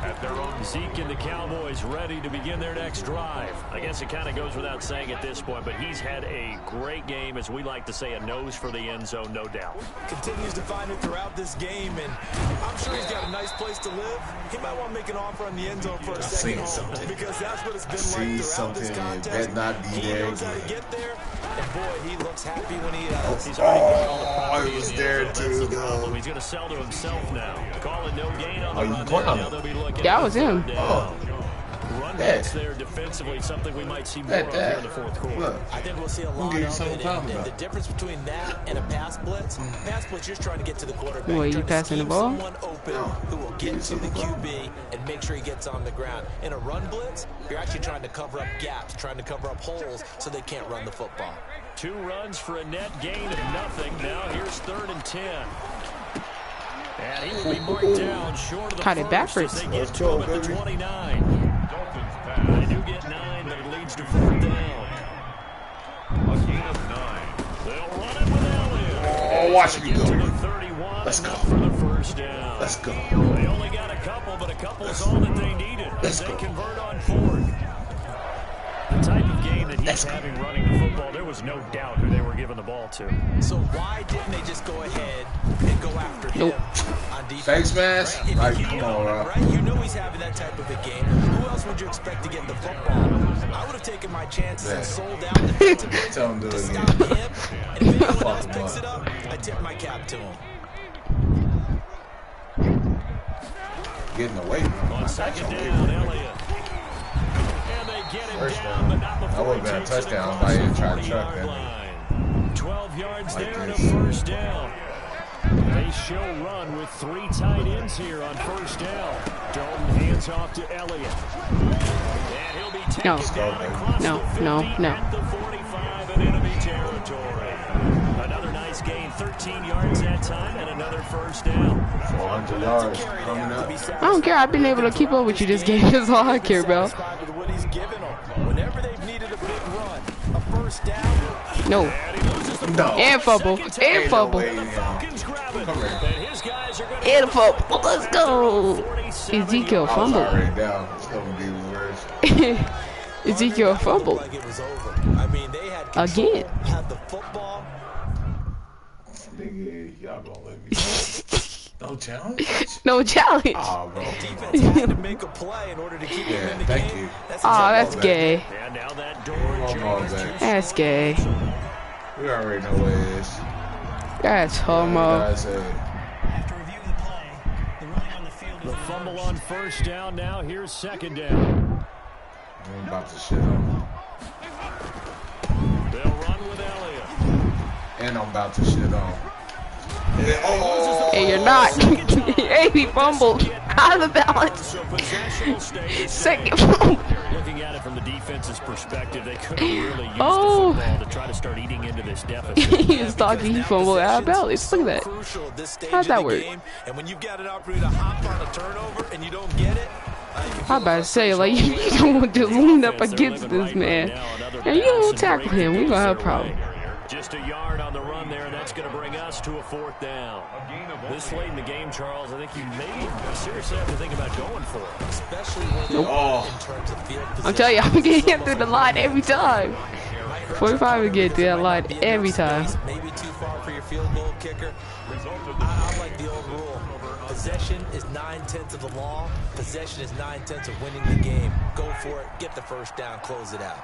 [SPEAKER 3] at their own.
[SPEAKER 4] Zeke and the Cowboys ready to begin their next drive. I guess it kind of goes without saying at this point, but he's had a great game, as we like to say, a nose for the end zone, no doubt.
[SPEAKER 6] Continues to find it throughout this game, and I'm sure he's got a nice place to live. He might want to make an offer on the end zone for a second home,
[SPEAKER 5] something.
[SPEAKER 6] because that's what it's been
[SPEAKER 5] seen
[SPEAKER 6] like throughout this
[SPEAKER 5] something, and
[SPEAKER 6] contest.
[SPEAKER 5] better not be
[SPEAKER 6] He
[SPEAKER 5] there
[SPEAKER 6] knows how to
[SPEAKER 5] again.
[SPEAKER 6] get there, and boy, he looks happy when he does.
[SPEAKER 4] He's already got all the
[SPEAKER 5] Oh,
[SPEAKER 4] property
[SPEAKER 5] he was
[SPEAKER 4] in the
[SPEAKER 5] there
[SPEAKER 4] end zone. That's
[SPEAKER 5] too,
[SPEAKER 4] the problem.
[SPEAKER 5] though.
[SPEAKER 4] He's going to sell to himself now. Call it no gain on the
[SPEAKER 5] Oh, you
[SPEAKER 4] run.
[SPEAKER 5] clown.
[SPEAKER 4] Now they'll be looking
[SPEAKER 2] That
[SPEAKER 4] at
[SPEAKER 2] was
[SPEAKER 4] the
[SPEAKER 2] him.
[SPEAKER 4] third down.
[SPEAKER 5] Oh.
[SPEAKER 4] Run
[SPEAKER 5] Hey.
[SPEAKER 4] backs there defensively, something we might see more
[SPEAKER 5] Hey,
[SPEAKER 4] of here
[SPEAKER 5] Dad.
[SPEAKER 4] in the fourth quarter.
[SPEAKER 5] Look.
[SPEAKER 6] I think we'll see a lot
[SPEAKER 5] give you
[SPEAKER 6] of
[SPEAKER 5] something
[SPEAKER 6] it,
[SPEAKER 5] to talk
[SPEAKER 6] and the
[SPEAKER 5] about.
[SPEAKER 6] difference between that and a pass blitz, you're trying to get to the quarterback.
[SPEAKER 2] What, you
[SPEAKER 6] Trying to
[SPEAKER 2] passing the
[SPEAKER 6] scheme
[SPEAKER 2] ball?
[SPEAKER 6] Someone open who will get to the QB and make sure he gets on the ground. In a run blitz, you're actually trying to cover up gaps, trying to cover up holes so they can't run the football.
[SPEAKER 4] 2 runs for a net gain of nothing. Now here's 3rd and 10. And he will be marked down short of the
[SPEAKER 2] Caught it
[SPEAKER 4] first
[SPEAKER 2] backwards.
[SPEAKER 4] as they
[SPEAKER 5] Let's
[SPEAKER 4] get to
[SPEAKER 5] go,
[SPEAKER 4] him at the
[SPEAKER 5] baby.
[SPEAKER 4] 29.
[SPEAKER 3] Dalton's
[SPEAKER 4] They
[SPEAKER 3] pass.
[SPEAKER 4] do get 9, but it leads to 4th down.
[SPEAKER 3] A gain of 9.
[SPEAKER 4] They'll run it with Elliott.
[SPEAKER 5] Oh, watch me
[SPEAKER 4] Get to
[SPEAKER 5] go.
[SPEAKER 4] the 31.
[SPEAKER 5] Let's go.
[SPEAKER 4] enough for the first down.
[SPEAKER 5] Let's go.
[SPEAKER 4] They only got a couple, but a couple is all that they needed.
[SPEAKER 5] Let's
[SPEAKER 4] They
[SPEAKER 5] go.
[SPEAKER 4] convert on 4th. The type of game game that he's having running the football, there was no doubt who they were giving the ball to.
[SPEAKER 6] So why didn't they just go ahead and go after him on defense?
[SPEAKER 5] Face mask?
[SPEAKER 6] Right?
[SPEAKER 5] Like, come on, bro.
[SPEAKER 6] Right? You know he's having that type of a game. Who else would you expect to get the football? I would have taken my chances and sold out defensively
[SPEAKER 5] Tell him to do it
[SPEAKER 6] stop
[SPEAKER 5] again.
[SPEAKER 6] him. And if anyone else picks it up, I tip my cap to him.
[SPEAKER 5] Getting away from him.
[SPEAKER 4] On second down, Elliott. And they get him
[SPEAKER 5] First
[SPEAKER 4] down, but not
[SPEAKER 5] That
[SPEAKER 4] before
[SPEAKER 5] would
[SPEAKER 4] he
[SPEAKER 5] have been a
[SPEAKER 4] takes it
[SPEAKER 5] touchdown
[SPEAKER 4] across
[SPEAKER 5] if I
[SPEAKER 4] the
[SPEAKER 5] didn't try to
[SPEAKER 4] 40-yard
[SPEAKER 5] chuck that.
[SPEAKER 4] line. 12 yards
[SPEAKER 5] Like
[SPEAKER 4] there and a
[SPEAKER 5] this.
[SPEAKER 4] first down. They show run with 3 tight ends here on first down. Dalton hands off to Elliott. And he'll be taken down across the 50 at the 45 in enemy territory. Another nice gain, 13 yards that time, and another first down.
[SPEAKER 5] 400 yards coming up.
[SPEAKER 2] I don't care. I've been able to keep up with you this game. That's all I care about.
[SPEAKER 6] Whenever they've needed a big run, a first down.
[SPEAKER 2] No.
[SPEAKER 5] No.
[SPEAKER 2] And fumble. And fumble.
[SPEAKER 5] Come here.
[SPEAKER 2] And fumble. Let's go. Ezekiel
[SPEAKER 5] I was
[SPEAKER 2] fumble.
[SPEAKER 5] already down. It's going to be reversed.
[SPEAKER 2] Ezekiel fumble.
[SPEAKER 6] Like it was over. I mean, they had control,
[SPEAKER 2] Again.
[SPEAKER 6] had the football.
[SPEAKER 5] Nigga, y'all going to let me. No challenge?
[SPEAKER 2] No challenge.
[SPEAKER 5] Oh, bro.
[SPEAKER 6] Defense had to make a play in order to keep them in the
[SPEAKER 5] thank
[SPEAKER 6] game.
[SPEAKER 5] you.
[SPEAKER 2] Oh, that's gay.
[SPEAKER 4] And now that door
[SPEAKER 2] That's gay.
[SPEAKER 5] We already know what it is.
[SPEAKER 2] That's homo.
[SPEAKER 4] The fumble on first down now. Here's second down.
[SPEAKER 5] I'm about to shit on.
[SPEAKER 4] They'll run with Elliott.
[SPEAKER 5] And I'm about to shit on. Oh!
[SPEAKER 2] Hey, you're not. Hey, he fumbled. Out of balance.
[SPEAKER 4] So possession will stay the same.
[SPEAKER 2] Second fumble.
[SPEAKER 4] Looking at it from the defense's perspective, they could really use the
[SPEAKER 2] Oh.
[SPEAKER 4] football to try to start eating into this deficit.
[SPEAKER 2] He was talking. He fumbled out of balance. Look at that.
[SPEAKER 6] Crucial at this stage
[SPEAKER 2] How'd that
[SPEAKER 6] of the
[SPEAKER 2] work?
[SPEAKER 6] game. And when you've got an opportunity to hop on a turnover and you don't get it,
[SPEAKER 2] I'm about to say, like, you don't want to lean up against this man. And you don't tackle him. We're going to have a problem.
[SPEAKER 4] Just a yard on the run there, and that's going to bring us to a fourth down. This late in the game, Charles, I think you may seriously have to think about going for it.
[SPEAKER 6] especially when they're in terms of field position.
[SPEAKER 2] I'm telling you, I'm getting him through the line every time. 45 will get through that line every time.
[SPEAKER 6] Maybe too far for your field goal kicker. I like the old rule. Possession is 9/10 of the law. Possession is 9/10 of winning the game. Go for it. Get the first down. Close it out.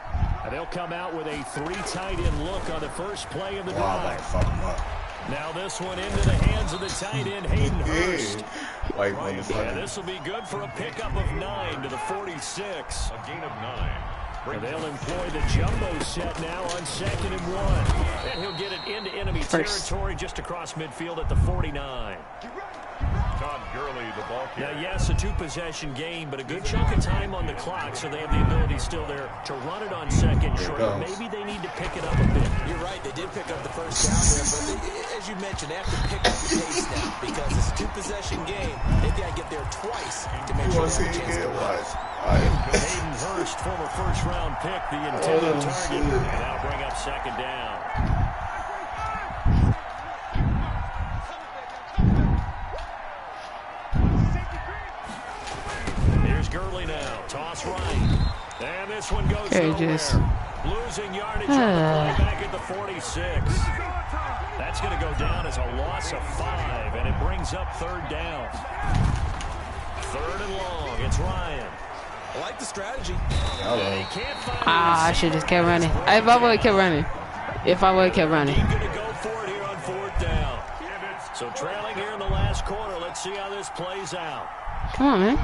[SPEAKER 4] And they'll come out with a 3 tight end look on the first play of the
[SPEAKER 5] Wow, I'm about
[SPEAKER 4] drive.
[SPEAKER 5] to fuck him up.
[SPEAKER 4] Now this one into the hands of the tight end, Hayden Hurst.
[SPEAKER 5] White
[SPEAKER 4] And
[SPEAKER 5] motherfucker.
[SPEAKER 4] this will be good for a pickup of 9 to the 46.
[SPEAKER 3] A gain of 9.
[SPEAKER 4] And they'll employ the jumbo set now on 2nd and 1. And he'll get it into enemy territory just across midfield at the 49.
[SPEAKER 3] Todd Gurley, the ball
[SPEAKER 4] Now,
[SPEAKER 3] carrier.
[SPEAKER 4] yes, a 2-possession game, but a good chunk of time on the clock, so they have the ability still there to run it on 2nd short. Maybe they need to pick it up a bit.
[SPEAKER 6] You're right. They did pick up the first down there, but as you mentioned, they have to pick up the pace now because it's a 2-possession game. They've got to get there twice to make sure they have a chance to win.
[SPEAKER 4] Hayden Hurst, former first-round pick, the intended target, and that'll bring up 2nd down. Here's Gurley now. Toss right. And this one goes
[SPEAKER 2] Just
[SPEAKER 4] nowhere. Losing yardage on the play back at the 46. That's going to go down as a loss of 5, and it brings up 3rd down. 3rd and long. It's Ryan.
[SPEAKER 6] I like the strategy.
[SPEAKER 4] He can't find
[SPEAKER 2] I should just kept running. If I would have kept running. If I would have kept running.
[SPEAKER 4] He's going to go for it here on 4th down. So trailing here in the last quarter. Let's see how this plays out.
[SPEAKER 2] Come on, man.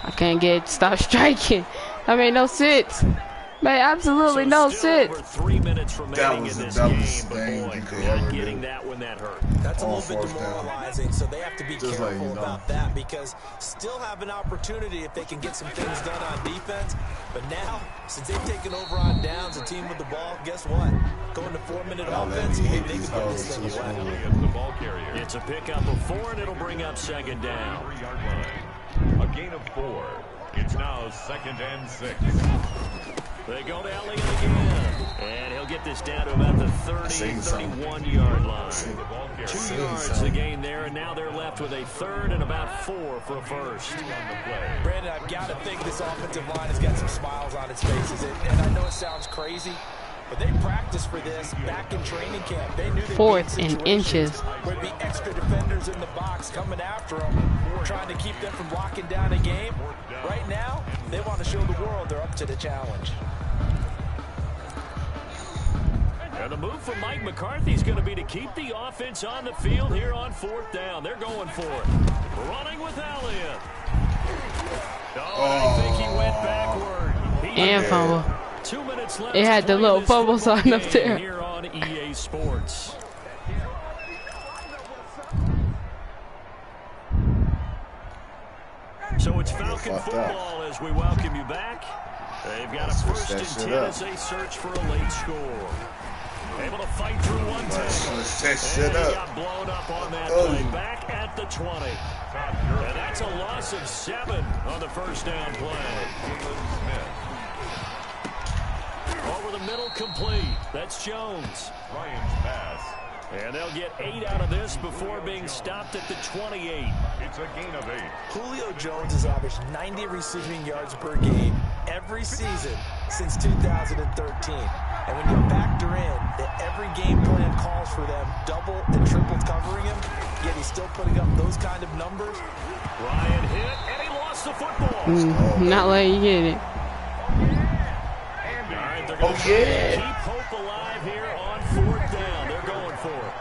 [SPEAKER 2] I can't get stop striking. That made no sense. Made absolutely no
[SPEAKER 4] Still over
[SPEAKER 2] sense.
[SPEAKER 4] 3 minutes remaining
[SPEAKER 5] was
[SPEAKER 4] in
[SPEAKER 5] the
[SPEAKER 4] this
[SPEAKER 5] dumbest
[SPEAKER 4] game,
[SPEAKER 5] thing
[SPEAKER 4] but boy,
[SPEAKER 5] you could
[SPEAKER 4] not
[SPEAKER 5] ever
[SPEAKER 4] getting
[SPEAKER 5] do.
[SPEAKER 4] that when that hurt.
[SPEAKER 6] That's a
[SPEAKER 5] On
[SPEAKER 6] little bit
[SPEAKER 5] fourth down.
[SPEAKER 6] demoralizing, so they have to be
[SPEAKER 5] Just
[SPEAKER 6] careful
[SPEAKER 5] like, you know.
[SPEAKER 6] about that because still have an opportunity if they can get some things done on defense. But now, since they've taken over on downs, a team with the ball, guess what? Going to 4-minute offense, maybe they can put this thing away.
[SPEAKER 3] It's the ball carrier.
[SPEAKER 4] It's a pickup of 4, and it'll bring up 2nd down.
[SPEAKER 3] 3-yard line. A gain of 4. It's now 2nd and 6.
[SPEAKER 4] They go to Elliott again. And he'll get this down to about the 31-yard line. 2 yards to gain there, and now they're left with a third and about 4 for a first.
[SPEAKER 6] Brandon, I've got to think this offensive line has got some smiles on its faces. And I know it sounds crazy, but they practiced for this back in training camp. They knew that
[SPEAKER 2] 4th and inches.
[SPEAKER 6] Would be extra defenders in the box coming after them, trying to keep them from locking down a game. Right now, they want to show the world they're up to the challenge.
[SPEAKER 4] And the move from Mike McCarthy is going to be to keep the offense on the field here on 4th down. They're going for it. Running with Elliott. I think he went backward.
[SPEAKER 2] And fumble.
[SPEAKER 4] 2 minutes left.
[SPEAKER 2] It had the little fumble sign up there.
[SPEAKER 4] Here on EA Sports. So it's Falcon football as we welcome you back. They've got a 1st and 10 as they search for a late score. Able to fight through one tackle. And he got blown up on that play. Back at the 20. And that's a loss of 7 on the 1st down play. Over the middle, complete. That's Jones.
[SPEAKER 3] Ryan's pass.
[SPEAKER 4] And they'll get 8 out of this before being stopped at the 28.
[SPEAKER 3] It's a gain of 8.
[SPEAKER 6] Julio Jones has averaged 90 receiving yards per game every season since 2013. And when you factor in that every game plan calls for them double and triple covering him, yet he's still putting up those kind of numbers.
[SPEAKER 4] Ryan hit, and he lost the football.
[SPEAKER 2] Not letting you get it.
[SPEAKER 4] All right, they're going to keep hope alive here on 4th down. They're going for it.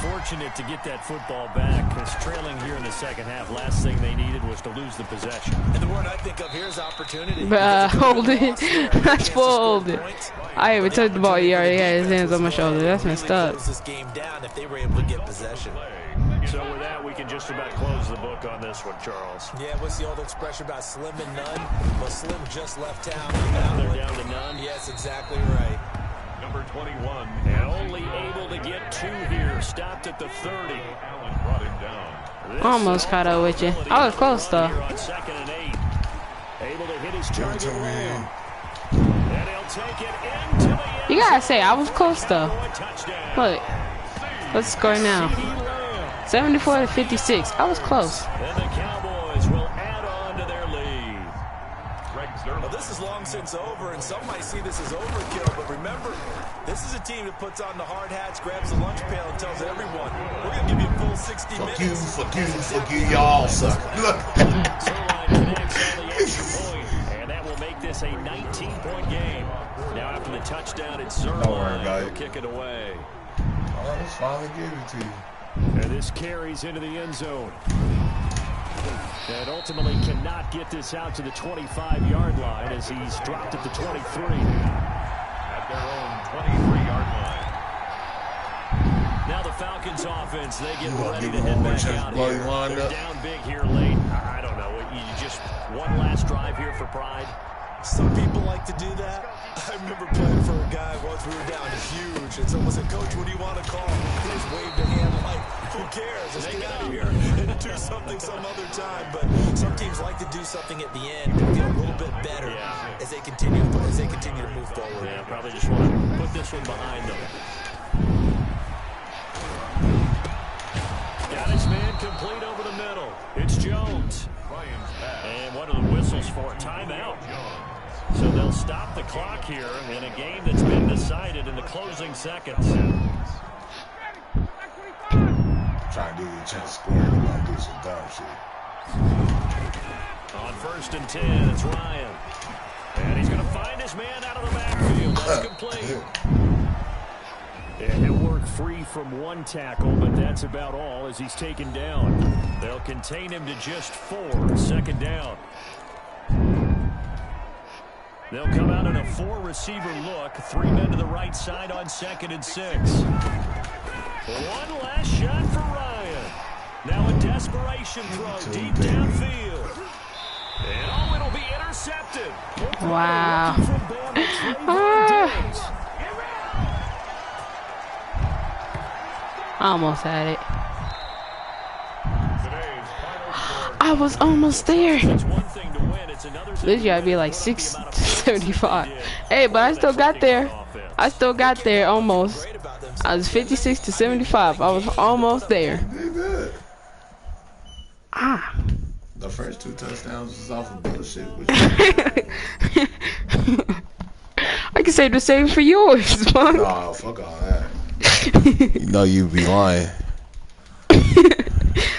[SPEAKER 4] Fortunate to get that football back, because trailing here in the second half, last thing they needed was to lose the possession.
[SPEAKER 6] And the word I think of here is opportunity.
[SPEAKER 2] Hold it. That's hold it. I even took the ball. He already had his hands on my shoulder. That's messed up.
[SPEAKER 6] This game down if they were able to get possession.
[SPEAKER 4] So with that, we can just about close the book on this one, Charles.
[SPEAKER 6] Yeah, what's the old expression about slim and none? Well, Slim just left town.
[SPEAKER 4] Now they're down to none.
[SPEAKER 6] Yes, exactly right.
[SPEAKER 3] Number 21.
[SPEAKER 4] And only able to get 2 here. Stopped at the 30.
[SPEAKER 3] Allen brought him down.
[SPEAKER 2] Almost caught up with you. I was close though.
[SPEAKER 4] On 2nd and 8. Able to hit his target long. And he'll take it into the end.
[SPEAKER 2] You gotta say, I was close though. Look. Let's score now. 74-56. I was close.
[SPEAKER 4] And the Cowboys will add on to their lead.
[SPEAKER 6] Well, this is long since over, and some might see this as overkill, but remember, this is a team that puts on the hard hats, grabs the lunch pail, and tells everyone, we're going to give you a full 60 minutes.
[SPEAKER 5] Fuck you, y'all suck.
[SPEAKER 4] And that will make this a 19-point game. Now after the touchdown, it's Zerline.
[SPEAKER 5] Don't worry about it.
[SPEAKER 4] Kick it away.
[SPEAKER 5] Oh, let's finally give it to you.
[SPEAKER 4] And this carries into the end zone. And ultimately cannot get this out to the 25-yard line as he's dropped at the 23.
[SPEAKER 3] At their own 23-yard line.
[SPEAKER 4] Now the Falcons offense, they get ready to head back out here. They're down big here late. I don't know. You just one last drive here for pride.
[SPEAKER 6] Some people like to do that. I remember playing for a guy once. We were down huge, and someone said, "Coach, what do you want to call?" He just waved a hand like, "Who cares? Let's get out of here and do something some other time." But some teams like to do something at the end to feel a little bit better as they continue to move forward.
[SPEAKER 4] Yeah, probably just want to put this one behind them. Got his man complete over the middle. It's Jones. And what are the whistles for? Timeout. So they'll stop the clock here in a game that's been decided in the closing seconds.
[SPEAKER 5] Trying to give you a chance to score. You're going to do some dumb shit.
[SPEAKER 4] On 1st and 10, it's Ryan. And he's going to find his man out of the backfield. That's complete. And he'll work free from one tackle, but that's about all as he's taken down. They'll contain him to just 4. 2nd down. They'll come out in a 4-receiver look. 3 men to the right side on 2nd and 6. One last shot for Ryan. Now a desperation throw deep downfield. And it'll be intercepted.
[SPEAKER 2] Wow. Almost had it. I was almost there. This gotta be like 6, 75. Hey, but I still got there. I still got there almost. I was 56 to 75. I was almost there.
[SPEAKER 5] They good.
[SPEAKER 2] Ah.
[SPEAKER 5] The first 2 touchdowns was off of bullshit.
[SPEAKER 2] I can say the same for yours, man.
[SPEAKER 5] Nah, fuck all that. You know you be lying.